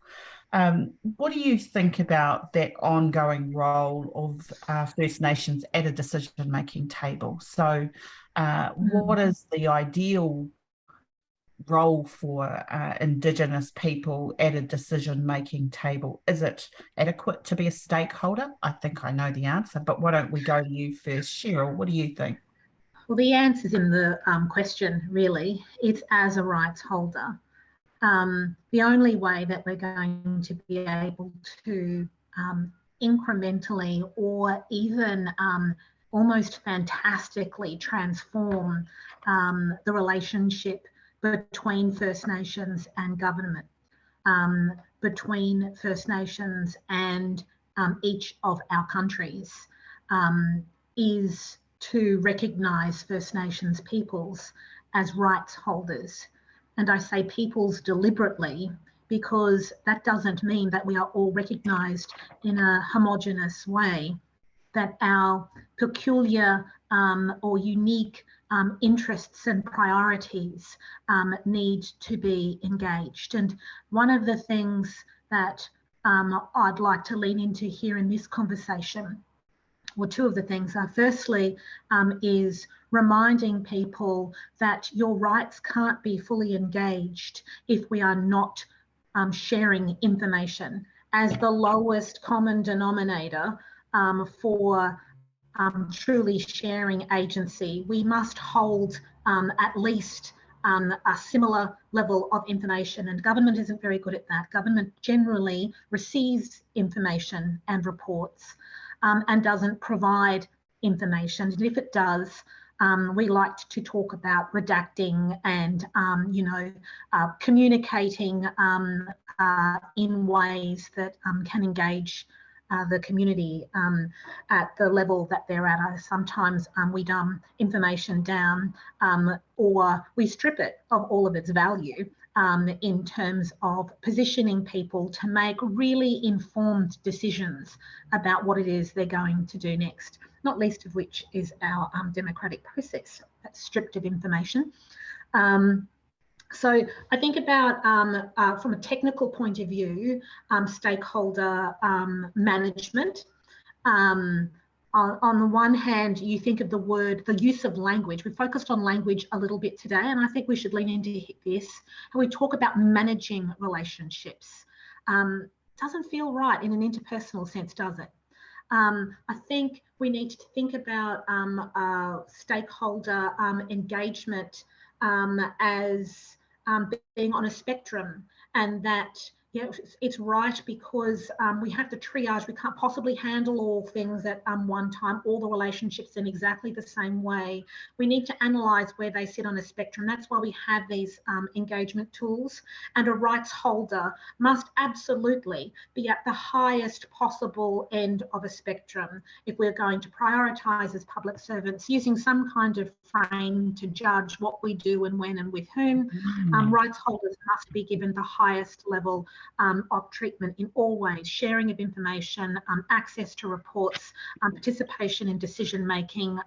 What do you think about that ongoing role of First Nations at a decision-making table? So what is the ideal role for Indigenous people at a decision-making table? Is it adequate to be a stakeholder? I think I know the answer, but why don't we go to you first, Cheryl? What do you think? Well, the answer's in the question, really. It's as a rights holder. The only way that we're going to be able to incrementally or even almost fantastically transform the relationship between First Nations and government, between First Nations and each of our countries, is to recognise First Nations peoples as rights holders. And I say peoples deliberately because that doesn't mean that we are all recognised in a homogenous way, that our peculiar or unique interests and priorities need to be engaged. And one of the things that I'd like to lean into here in this conversation, well, two of the things are, firstly, is reminding people that your rights can't be fully engaged if we are not sharing information as the lowest common denominator for truly sharing agency. We must hold at least a similar level of information, and government isn't very good at that. Government generally receives information and reports and doesn't provide information. And if it does, we like to talk about redacting and, communicating in ways that can engage the community at the level that they're at. Sometimes we dumb information down or we strip it of all of its value in terms of positioning people to make really informed decisions about what it is they're going to do next, not least of which is our democratic process that's stripped of information. So I think about, from a technical point of view, stakeholder management. On the one hand, you think of the use of language. We focused on language a little bit today, and I think we should lean into this. And we talk about managing relationships. Doesn't feel right in an interpersonal sense, does it? I think we need to think about stakeholder engagement as being on a spectrum, and that it's right because we have to triage. We can't possibly handle all things at one time, all the relationships in exactly the same way. We need to analyse where they sit on a spectrum. That's why we have these engagement tools. And a rights holder must absolutely be at the highest possible end of a spectrum if we're going to prioritise as public servants, using some kind of frame to judge what we do and when and with whom. Rights holders must be given the highest level of treatment in all ways: sharing of information, access to reports, participation in decision making,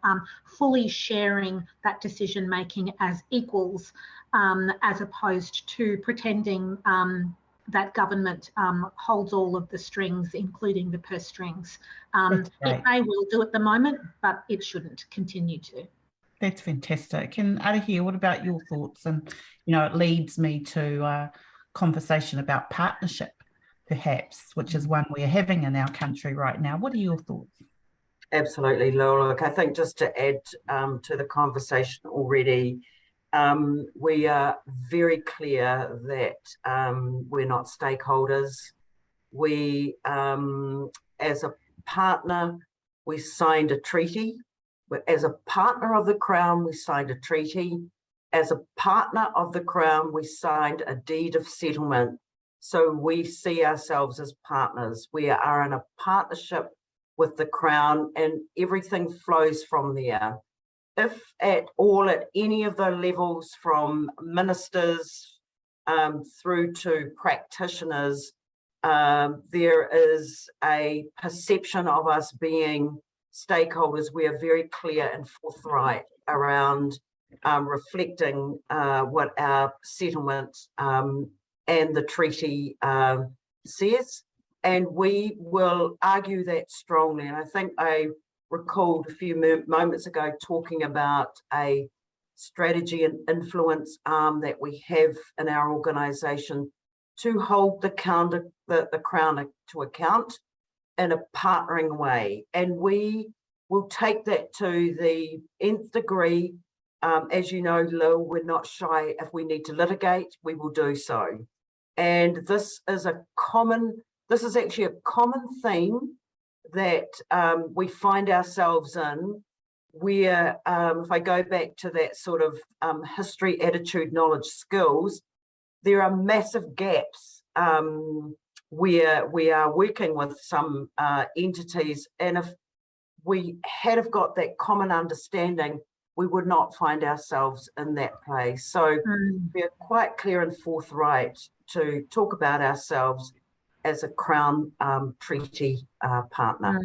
fully sharing that decision making as equals, as opposed to pretending that government holds all of the strings, including the purse strings. It may well do at the moment, but it shouldn't continue to. That's fantastic. And Arahia, what about your thoughts? And, it leads me to a conversation about partnership, perhaps, which is one we're having in our country right now. What are your thoughts? Absolutely, Laura. Look, I think just to add to the conversation already, we are very clear that we're not stakeholders. We, as a partner, we signed a treaty. As a partner of the Crown, we signed a treaty. As a partner of the Crown, we signed a deed of settlement. So we see ourselves as partners. We are in a partnership with the Crown, and everything flows from there. If at all, at any of the levels, from ministers through to practitioners, There is a perception of us being stakeholders. We are very clear and forthright around reflecting what our settlement and the treaty says, and we will argue that strongly. And I think I recalled a few moments ago talking about a strategy and influence arm that we have in our organisation to hold the Crown to account in a partnering way. And we will take that to the nth degree. As you know, Lou, we're not shy. If we need to litigate, we will do so. And this is actually a common theme that we find ourselves in, where if I go back to that sort of history, attitude, knowledge, skills, there are massive gaps where we are working with some entities, and if we had have got that common understanding, we would not find ourselves in that place. So we're quite clear and forthright to talk about ourselves as a Crown treaty partner.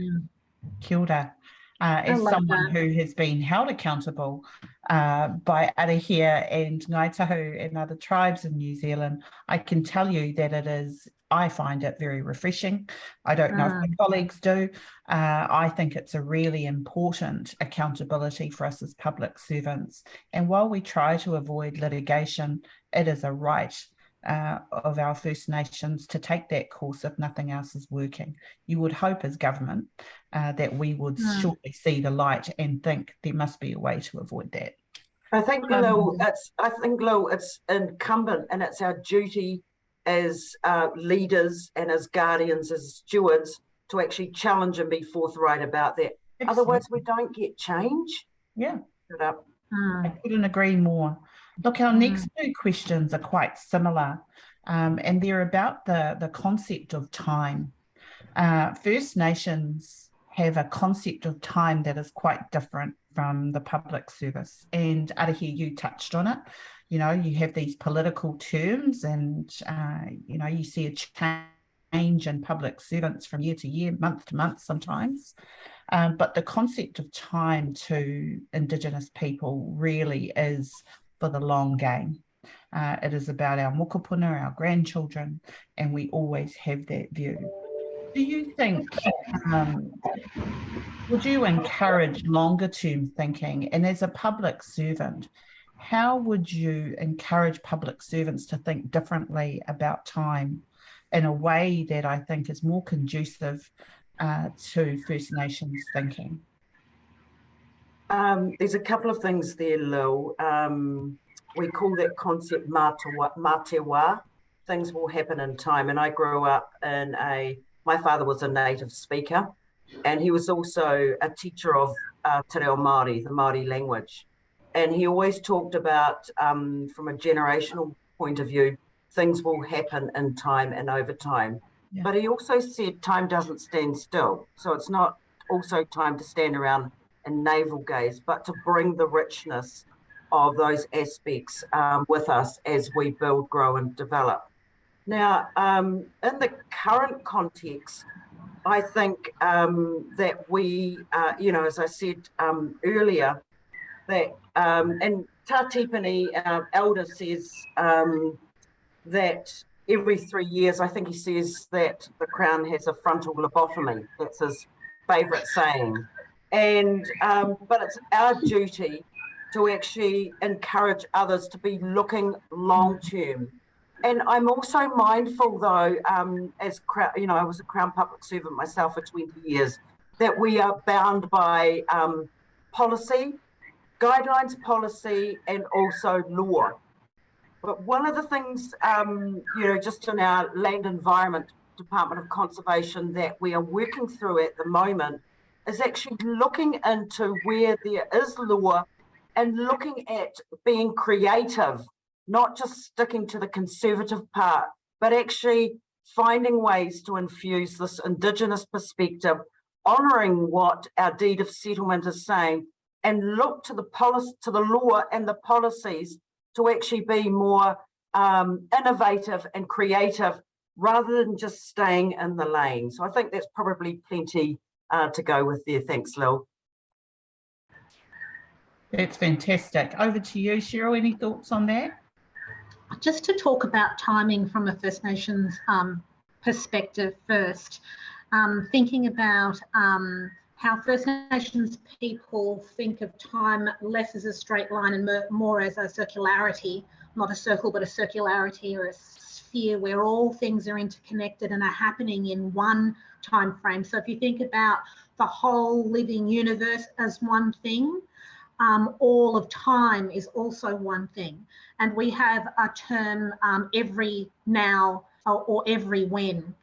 Kia ora. As someone who has been held accountable by Arahia and Ngāi Tahu and other tribes in New Zealand, I can tell you that I find it very refreshing. I don't know if my colleagues do. I think it's a really important accountability for us as public servants. And while we try to avoid litigation, it is a right of our First Nations to take that course if nothing else is working. You would hope as government that we would shortly see the light and think there must be a way to avoid that. I think, Lou, it's incumbent and it's our duty as leaders and as guardians, as stewards, to actually challenge and be forthright about that. Excellent. Otherwise, we don't get change. Yeah. I couldn't agree more. Look, our next two questions are quite similar, and they're about the concept of time. First Nations have a concept of time that is quite different from the public service. And Arahia, you touched on it. You know, you have these political terms and, you know, you see a change in public servants from year to year, month to month sometimes. But the concept of time to Indigenous people really is for the long game. It is about our mokopuna, our grandchildren, and we always have that view. Do you think, would you encourage longer term thinking? And as a public servant, how would you encourage public servants to think differently about time in a way that I think is more conducive to First Nations thinking? There's a couple of things there, Lou. We call that concept matewa. Things will happen in time. And I grew up in my father was a native speaker, and he was also a teacher of te reo Māori, the Māori language. And he always talked about, from a generational point of view, things will happen in time and over time. Yeah. But he also said time doesn't stand still. So it's not also time to stand around and navel gaze, but to bring the richness of those aspects with us as we build, grow and develop. Now, in the current context, I think that we, you know, as I said earlier, that, and Tā Tipani, our elder, says that every 3 years, I think he says that the Crown has a frontal lobotomy. That's his favourite saying. And, but it's our duty to actually encourage others to be looking long term. And I'm also mindful, though, as you know, I was a Crown public servant myself for 20 years, that we are bound by policy, guidelines, policy, and also law. But one of the things, you know, just in our Land Environment Department of Conservation that we are working through at the moment is actually looking into where there is law and looking at being creative, not just sticking to the conservative part, but actually finding ways to infuse this Indigenous perspective, honouring what our deed of settlement is saying, and look to the law and the policies to actually be more innovative and creative rather than just staying in the lane. So I think that's probably plenty to go with there. Thanks, Lil. That's fantastic. Over to you, Cheryl. Any thoughts on that? Just to talk about timing from a First Nations perspective first, thinking about how First Nations people think of time less as a straight line and more as a circularity, not a circle, but a circularity or a sphere where all things are interconnected and are happening in one time frame. So if you think about the whole living universe as one thing, all of time is also one thing. And we have a term, every now or every when,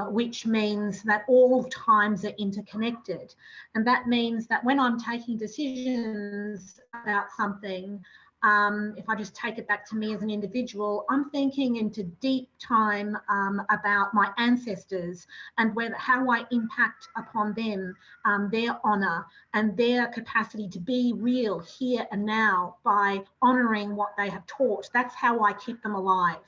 which means that all times are interconnected. And that means that when I'm taking decisions about something, if I just take it back to me as an individual, I'm thinking into deep time about my ancestors and how I impact upon them, their honour and their capacity to be real here and now by honouring what they have taught. That's how I keep them alive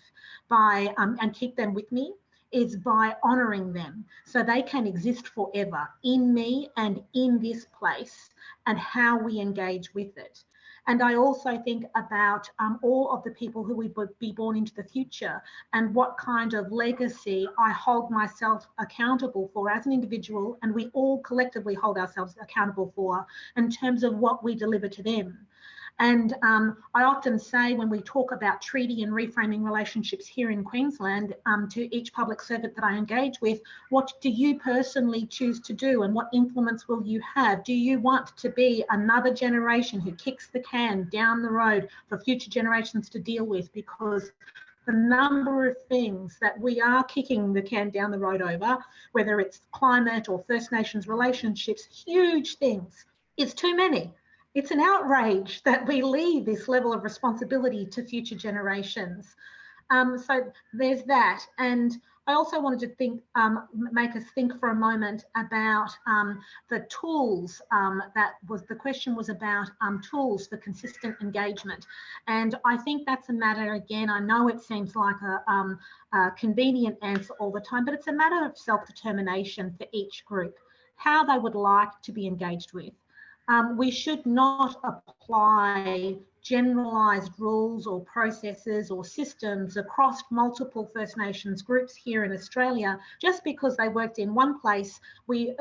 and keep them with me, is by honouring them so they can exist forever in me and in this place and how we engage with it. And I also think about all of the people who will be born into the future and what kind of legacy I hold myself accountable for as an individual, and we all collectively hold ourselves accountable for in terms of what we deliver to them. And I often say when we talk about treaty and reframing relationships here in Queensland, to each public servant that I engage with, what do you personally choose to do and what influence will you have? Do you want to be another generation who kicks the can down the road for future generations to deal with? Because the number of things that we are kicking the can down the road over, whether it's climate or First Nations relationships, huge things, it's too many. It's an outrage that we leave this level of responsibility to future generations. So there's that. And I also wanted to think, make us think for a moment about the tools. The question was about tools for consistent engagement. And I think that's a matter, again, I know it seems like a convenient answer all the time, but it's a matter of self-determination for each group, how they would like to be engaged with. We should not apply generalised rules or processes or systems across multiple First Nations groups here in Australia. Just because they worked in one place, we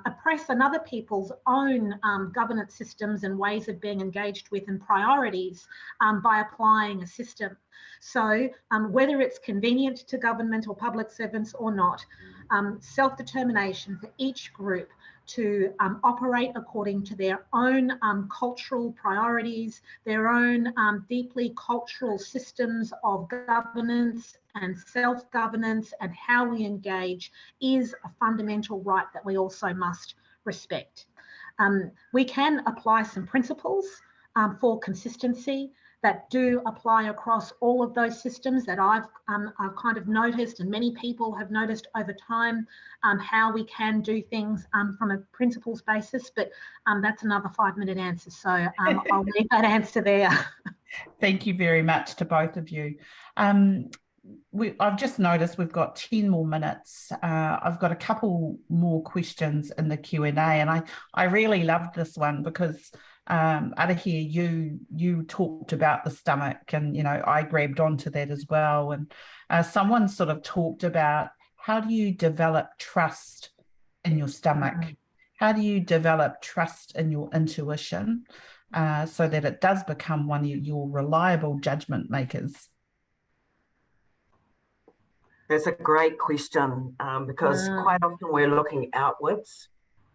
oppress another people's own governance systems and ways of being engaged with and priorities by applying a system. So whether it's convenient to government or public servants or not, self-determination for each group to operate according to their own cultural priorities, their own deeply cultural systems of governance and self-governance and how we engage is a fundamental right that we also must respect. We can apply some principles for consistency that do apply across all of those systems that I've kind of noticed, and many people have noticed over time, how we can do things from a principles basis, but that's another 5-minute answer. So I'll leave that answer there. Thank you very much to both of you. I've just noticed we've got 10 more minutes. I've got a couple more questions in the Q&A, and I really loved this one because Arahi, you talked about the stomach, and I grabbed onto that as well. And someone sort of talked about, how do you develop trust in your stomach? How do you develop trust in your intuition so that it does become one of your reliable judgment makers? That's a great question, because quite often we're looking outwards.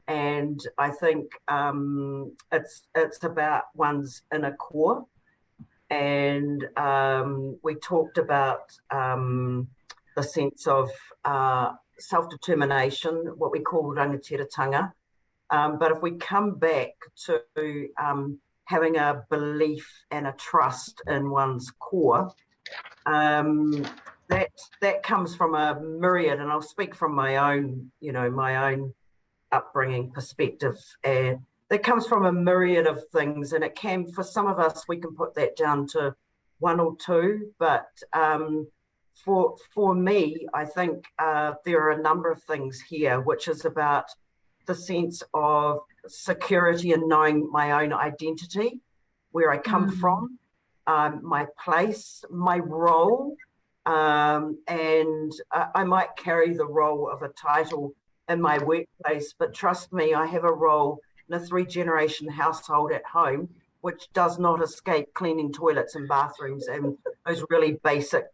And I think it's about one's inner core. And we talked about the sense of self-determination, what we call rangatiratanga. But if we come back to having a belief and a trust in one's core, that comes from a myriad, and I'll speak from my own, my own upbringing perspective, and that comes from a myriad of things, and it can, for some of us, we can put that down to one or two, but for me, I think there are a number of things here, which is about the sense of security and knowing my own identity, where I come from, my place, my role, and I might carry the role of a title in my workplace, but trust me, I have a role in a 3-generation household at home, which does not escape cleaning toilets and bathrooms and those really basic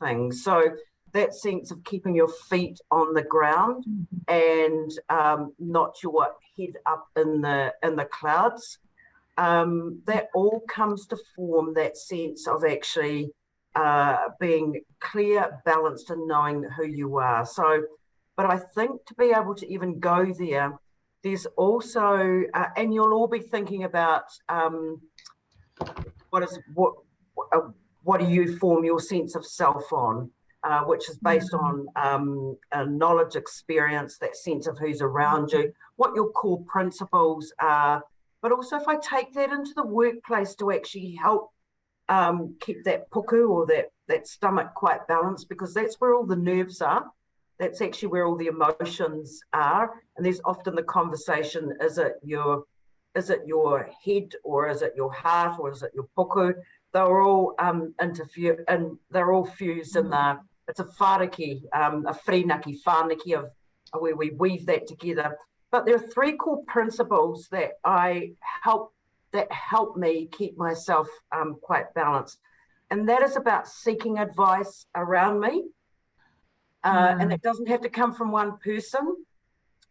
things. So that sense of keeping your feet on the ground and not your head up in the clouds, that all comes to form that sense of actually being clear, balanced, and knowing who you are. So, but I think to be able to even go there, there's also, and you'll all be thinking about what do you form your sense of self on, which is based on a knowledge, experience, that sense of who's around you, what your core principles are. But also if I take that into the workplace to actually help keep that puku or that stomach quite balanced, because that's where all the nerves are. That's actually where all the emotions are. And there's often the conversation, is it your head, or is it your heart, or is it your puku? They're all interfere, and they're all fused in there. It's a whāriki, a whirinaki, whānaki of where we weave that together. But there are 3 core principles that help me keep myself quite balanced. And that is about seeking advice around me. And it doesn't have to come from one person.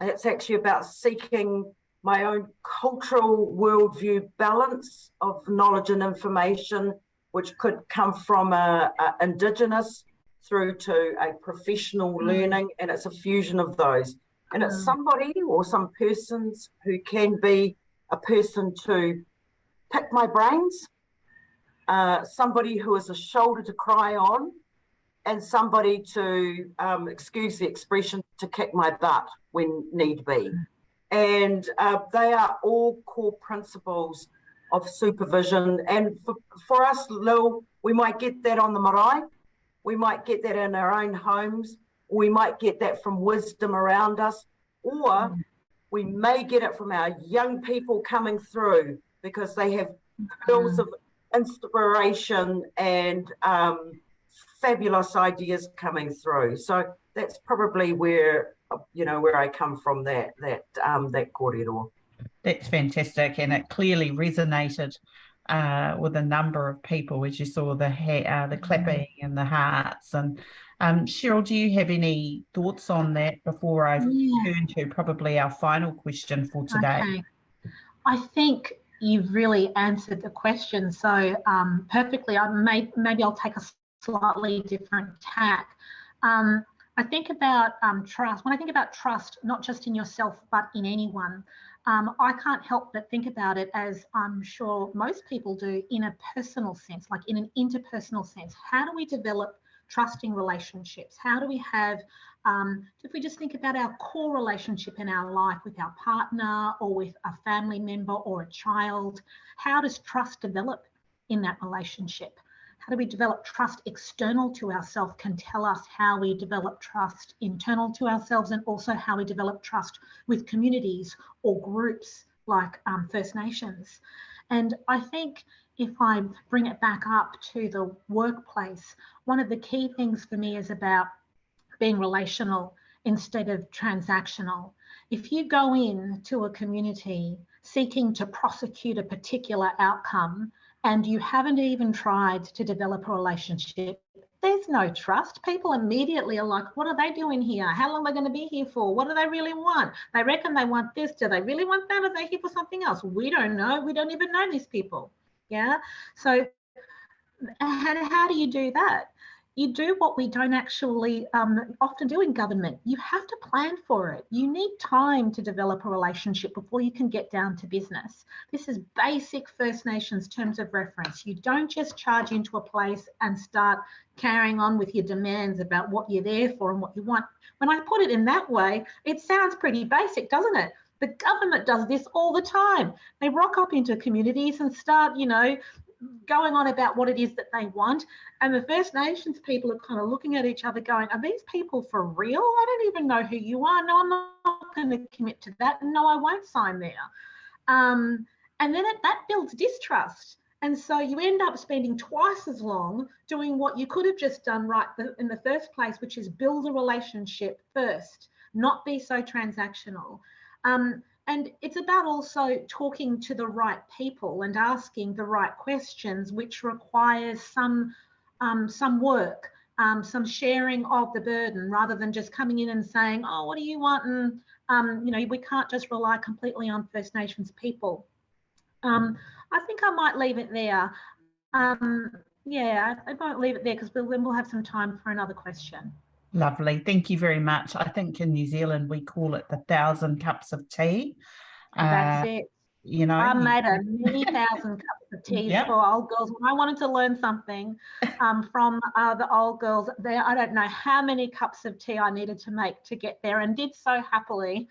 It's actually about seeking my own cultural worldview balance of knowledge and information, which could come from a Indigenous through to a professional learning, and it's a fusion of those. And it's somebody or some persons who can be a person to pick my brains, somebody who is a shoulder to cry on, and somebody to, excuse the expression, to kick my butt when need be. And they are all core principles of supervision. And for us, Lil, we might get that on the marae, we might get that in our own homes, we might get that from wisdom around us, or we may get it from our young people coming through because they have pearls of inspiration and fabulous ideas coming through. So that's probably where I come from, that kōrero. That's fantastic, and it clearly resonated with a number of people, as you saw the clapping and the hearts. And Cheryl, do you have any thoughts on that before I turn to probably our final question for today? Okay. I think you've really answered the question so perfectly. Maybe I'll take a slightly different tack. I think about trust. When I think about trust, not just in yourself, but in anyone, I can't help but think about it, as I'm sure most people do, in a personal sense, like in an interpersonal sense. How do we develop trusting relationships? How do we have, if we just think about our core relationship in our life with our partner or with a family member or a child, how does trust develop in that relationship? How do we develop trust external to ourselves can tell us how we develop trust internal to ourselves, and also how we develop trust with communities or groups like First Nations. And I think if I bring it back up to the workplace, one of the key things for me is about being relational instead of transactional. If you go into a community seeking to prosecute a particular outcome, and you haven't even tried to develop a relationship, there's no trust. People immediately are like, what are they doing here? How long are they going to be here for? What do they really want? They reckon they want this. Do they really want that? Are they here for something else? We don't know. We don't even know these people. Yeah. So how do you do that? You do what we don't actually often do in government. You have to plan for it. You need time to develop a relationship before you can get down to business. This is basic First Nations terms of reference. You don't just charge into a place and start carrying on with your demands about what you're there for and what you want. When I put it in that way, it sounds pretty basic, doesn't it? The government does this all the time. They rock up into communities and start, going on about what it is that they want. And the First Nations people are kind of looking at each other going, are these people for real? I don't even know who you are. No, I'm not going to commit to that. No, I won't sign there. And then that builds distrust. And so you end up spending twice as long doing what you could have just done right in the first place, which is build a relationship first, not be so transactional. And it's about also talking to the right people and asking the right questions, which requires some work, some sharing of the burden, rather than just coming in and saying, oh, what do you want? And, you know, we can't just rely completely on First Nations people. I think I might leave it there. Yeah, I won't leave it there because then we'll have some time for another question. Lovely. Thank you very much. I think in New Zealand, we call it the 1,000 cups of tea. That's it. You know, I made a many thousand cups of tea for old girls. When I wanted to learn something from the old girls there, I don't know how many cups of tea I needed to make to get there, and did so happily.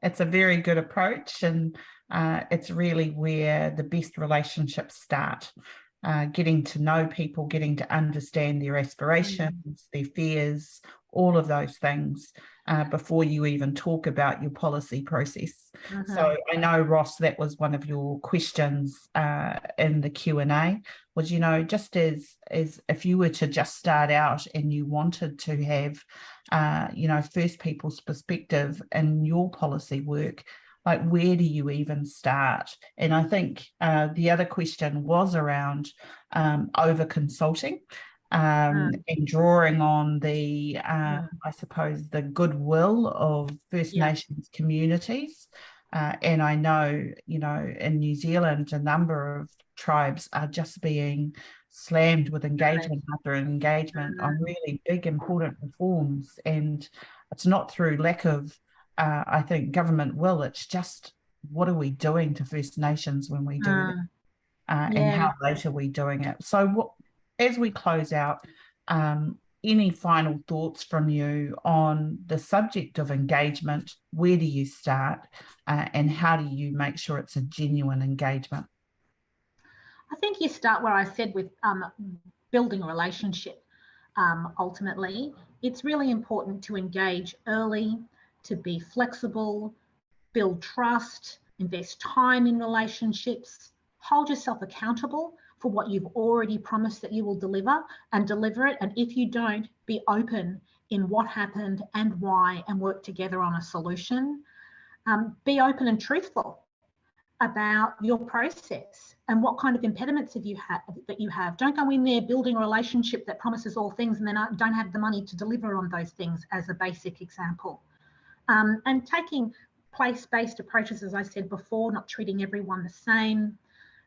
It's a very good approach, and it's really where the best relationships start. Getting to know people, getting to understand their aspirations, their fears, all of those things before you even talk about your policy process. So I know, Ross, that was one of your questions in the Q&A, was, you know, just as if you were to just start out and you wanted to have, you know, First People's perspective in your policy work, like, where do you even start? And I think the other question was around over consulting and drawing on the, I suppose, the goodwill of First Nations communities. And I know, you know, in New Zealand, a number of tribes are just being slammed with engagement after engagement on really big, important reforms. And it's not through lack of I think government will, it's just, what are we doing to First Nations when we do that? And how late are we doing it? So as we close out, any final thoughts from you on the subject of engagement? Where do you start and how do you make sure it's a genuine engagement? I think you start where I said with building a relationship. Ultimately, it's really important to engage early, to be flexible, build trust, invest time in relationships, hold yourself accountable for what you've already promised that you will deliver, and deliver it. And if you don't, be open in what happened and why, and work together on a solution. Be open and truthful about your process and what kind of impediments that you have. Don't go in there building a relationship that promises all things and then don't have the money to deliver on those things, as a basic example. And taking place-based approaches, as I said before, not treating everyone the same,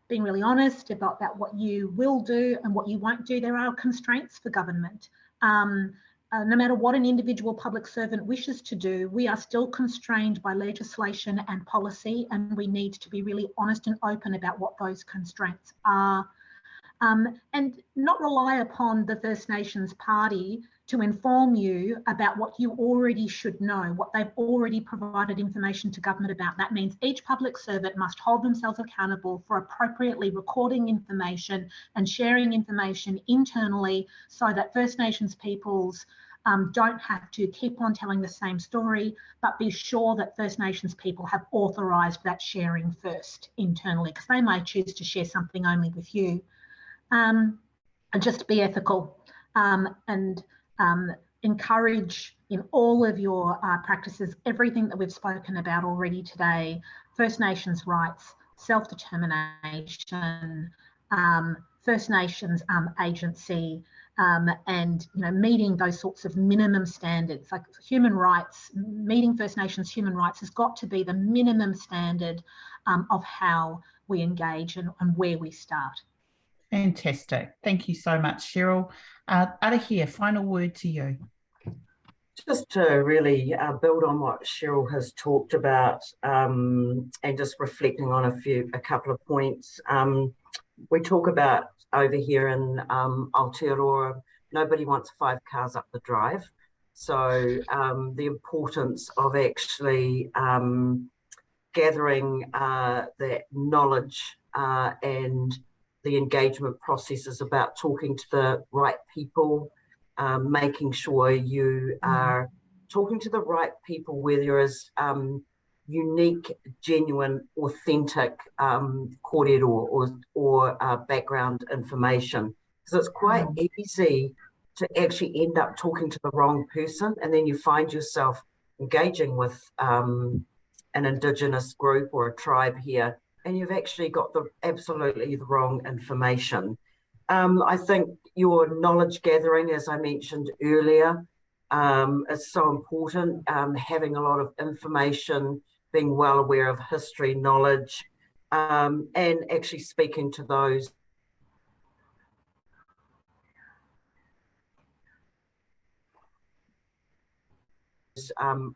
being really honest about what you will do and what you won't do. There are constraints for government. No matter what an individual public servant wishes to do, we are still constrained by legislation and policy, and we need to be really honest and open about what those constraints are. And not rely upon the First Nations Party to inform you about what you already should know, what they've already provided information to government about. That means each public servant must hold themselves accountable for appropriately recording information and sharing information internally, so that First Nations peoples don't have to keep on telling the same story, but be sure that First Nations people have authorised that sharing first internally, because they may choose to share something only with you. And just be ethical and encourage in all of your practices everything that we've spoken about already today: First Nations rights, self-determination, First Nations agency, and, you know, meeting those sorts of minimum standards. Like human rights, meeting First Nations human rights has got to be the minimum standard of how we engage and where we start. Fantastic. Thank you so much, Cheryl. Arahia, final word to you. Just to really build on what Cheryl has talked about, and just reflecting on a couple of points. We talk about over here in Aotearoa, nobody wants 5 cars up the drive. So the importance of actually gathering that knowledge and the engagement process is about talking to the right people, making sure you are talking to the right people where there is unique, genuine, authentic kōrero or background information. Because it's quite easy to actually end up talking to the wrong person, and then you find yourself engaging with an Indigenous group or a tribe here, and you've actually got absolutely the wrong information. I think your knowledge gathering, as I mentioned earlier, is so important. Having a lot of information, being well aware of history, knowledge, and actually speaking to those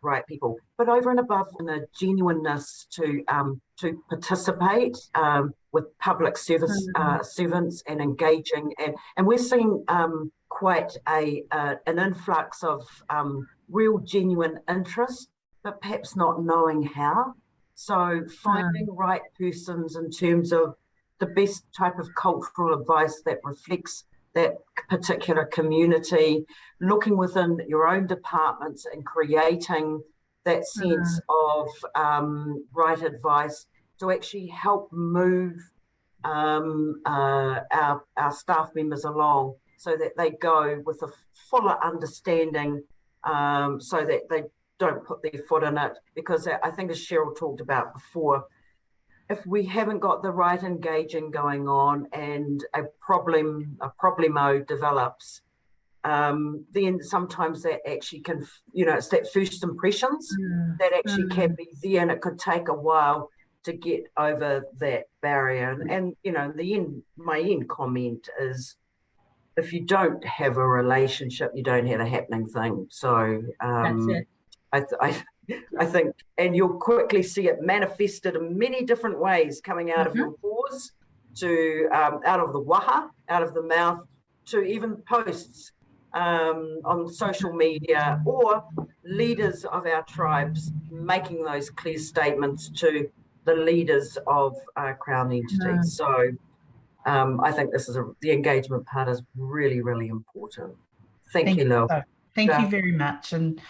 right people, but over and above in a genuineness to participate with public service servants and engaging, and we're seeing quite an influx of real genuine interest, but perhaps not knowing how. So finding right persons in terms of the best type of cultural advice that reflects that particular community, looking within your own departments and creating that sense of right advice to actually help move our staff members along so that they go with a fuller understanding, so that they don't put their foot in it. Because I think, as Cheryl talked about before, if we haven't got the right engaging going on and a problemo develops, then sometimes that actually can, it's that first impressions that actually can be there, and it could take a while to get over that barrier. And the end, my end comment is, if you don't have a relationship, you don't have a happening thing. So That's it. I think, and you'll quickly see it manifested in many different ways, coming out of your pores to out of the waha, out of the mouth, to even posts on social media, or leaders of our tribes making those clear statements to the leaders of Crown entities. So I think this is the engagement part is really, really important. Thank you, Lil. Thank you very much. And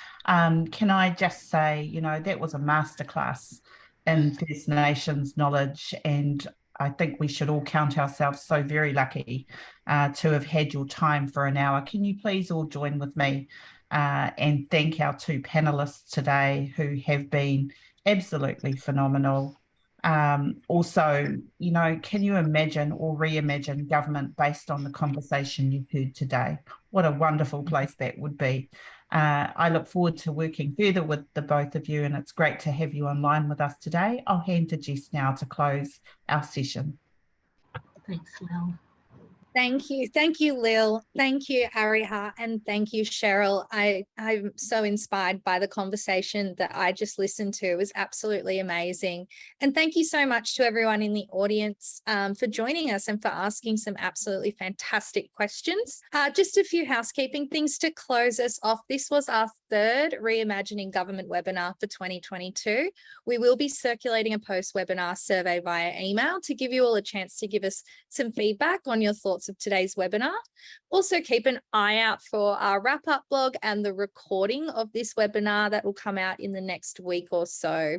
can I just say, that was a masterclass in First Nations knowledge, and I think we should all count ourselves so very lucky to have had your time for an hour. Can you please all join with me and thank our two panelists today who have been absolutely phenomenal. Also, can you imagine or reimagine government based on the conversation you've heard today? What a wonderful place that would be. I look forward to working further with the both of you, and it's great to have you online with us today. I'll hand to Jess now to close our session. Thanks, Lil. Thank you. Thank you, Lil. Thank you, Ariha. And thank you, Cheryl. I'm so inspired by the conversation that I just listened to. It was absolutely amazing. And thank you so much to everyone in the audience for joining us and for asking some absolutely fantastic questions. Just a few housekeeping things to close us off. This was our third Reimagining Government webinar for 2022. We will be circulating a post-webinar survey via email to give you all a chance to give us some feedback on your thoughts of today's webinar. Also, keep an eye out for our wrap-up blog and the recording of this webinar that will come out in the next week or so.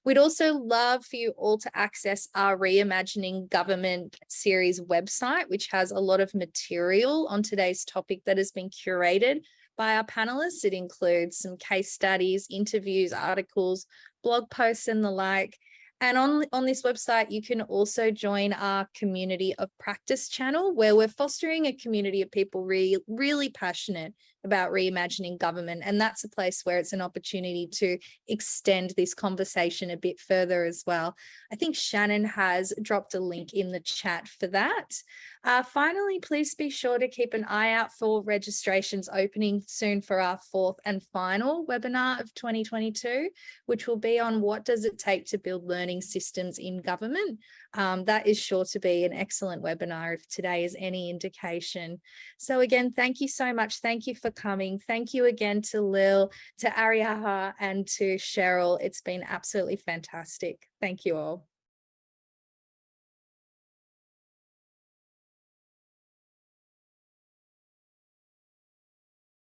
We'd also love for you all to access our Reimagining Government series website, which has a lot of material on today's topic that has been curated by our panelists. It includes some case studies, interviews, articles, blog posts, and the like. And on this website, you can also join our community of practice channel, where we're fostering a community of people really passionate about reimagining government. And that's a place where it's an opportunity to extend this conversation a bit further as well. I think Shannon has dropped a link in the chat for that. Finally, please be sure to keep an eye out for registrations opening soon for our fourth and final webinar of 2022, which will be on what does it take to build learning systems in government. That is sure to be an excellent webinar if today is any indication. So again, thank you so much. Thank you for coming. Thank you again to Lil, to Ariaha, and to Cheryl. It's been absolutely fantastic. Thank you all.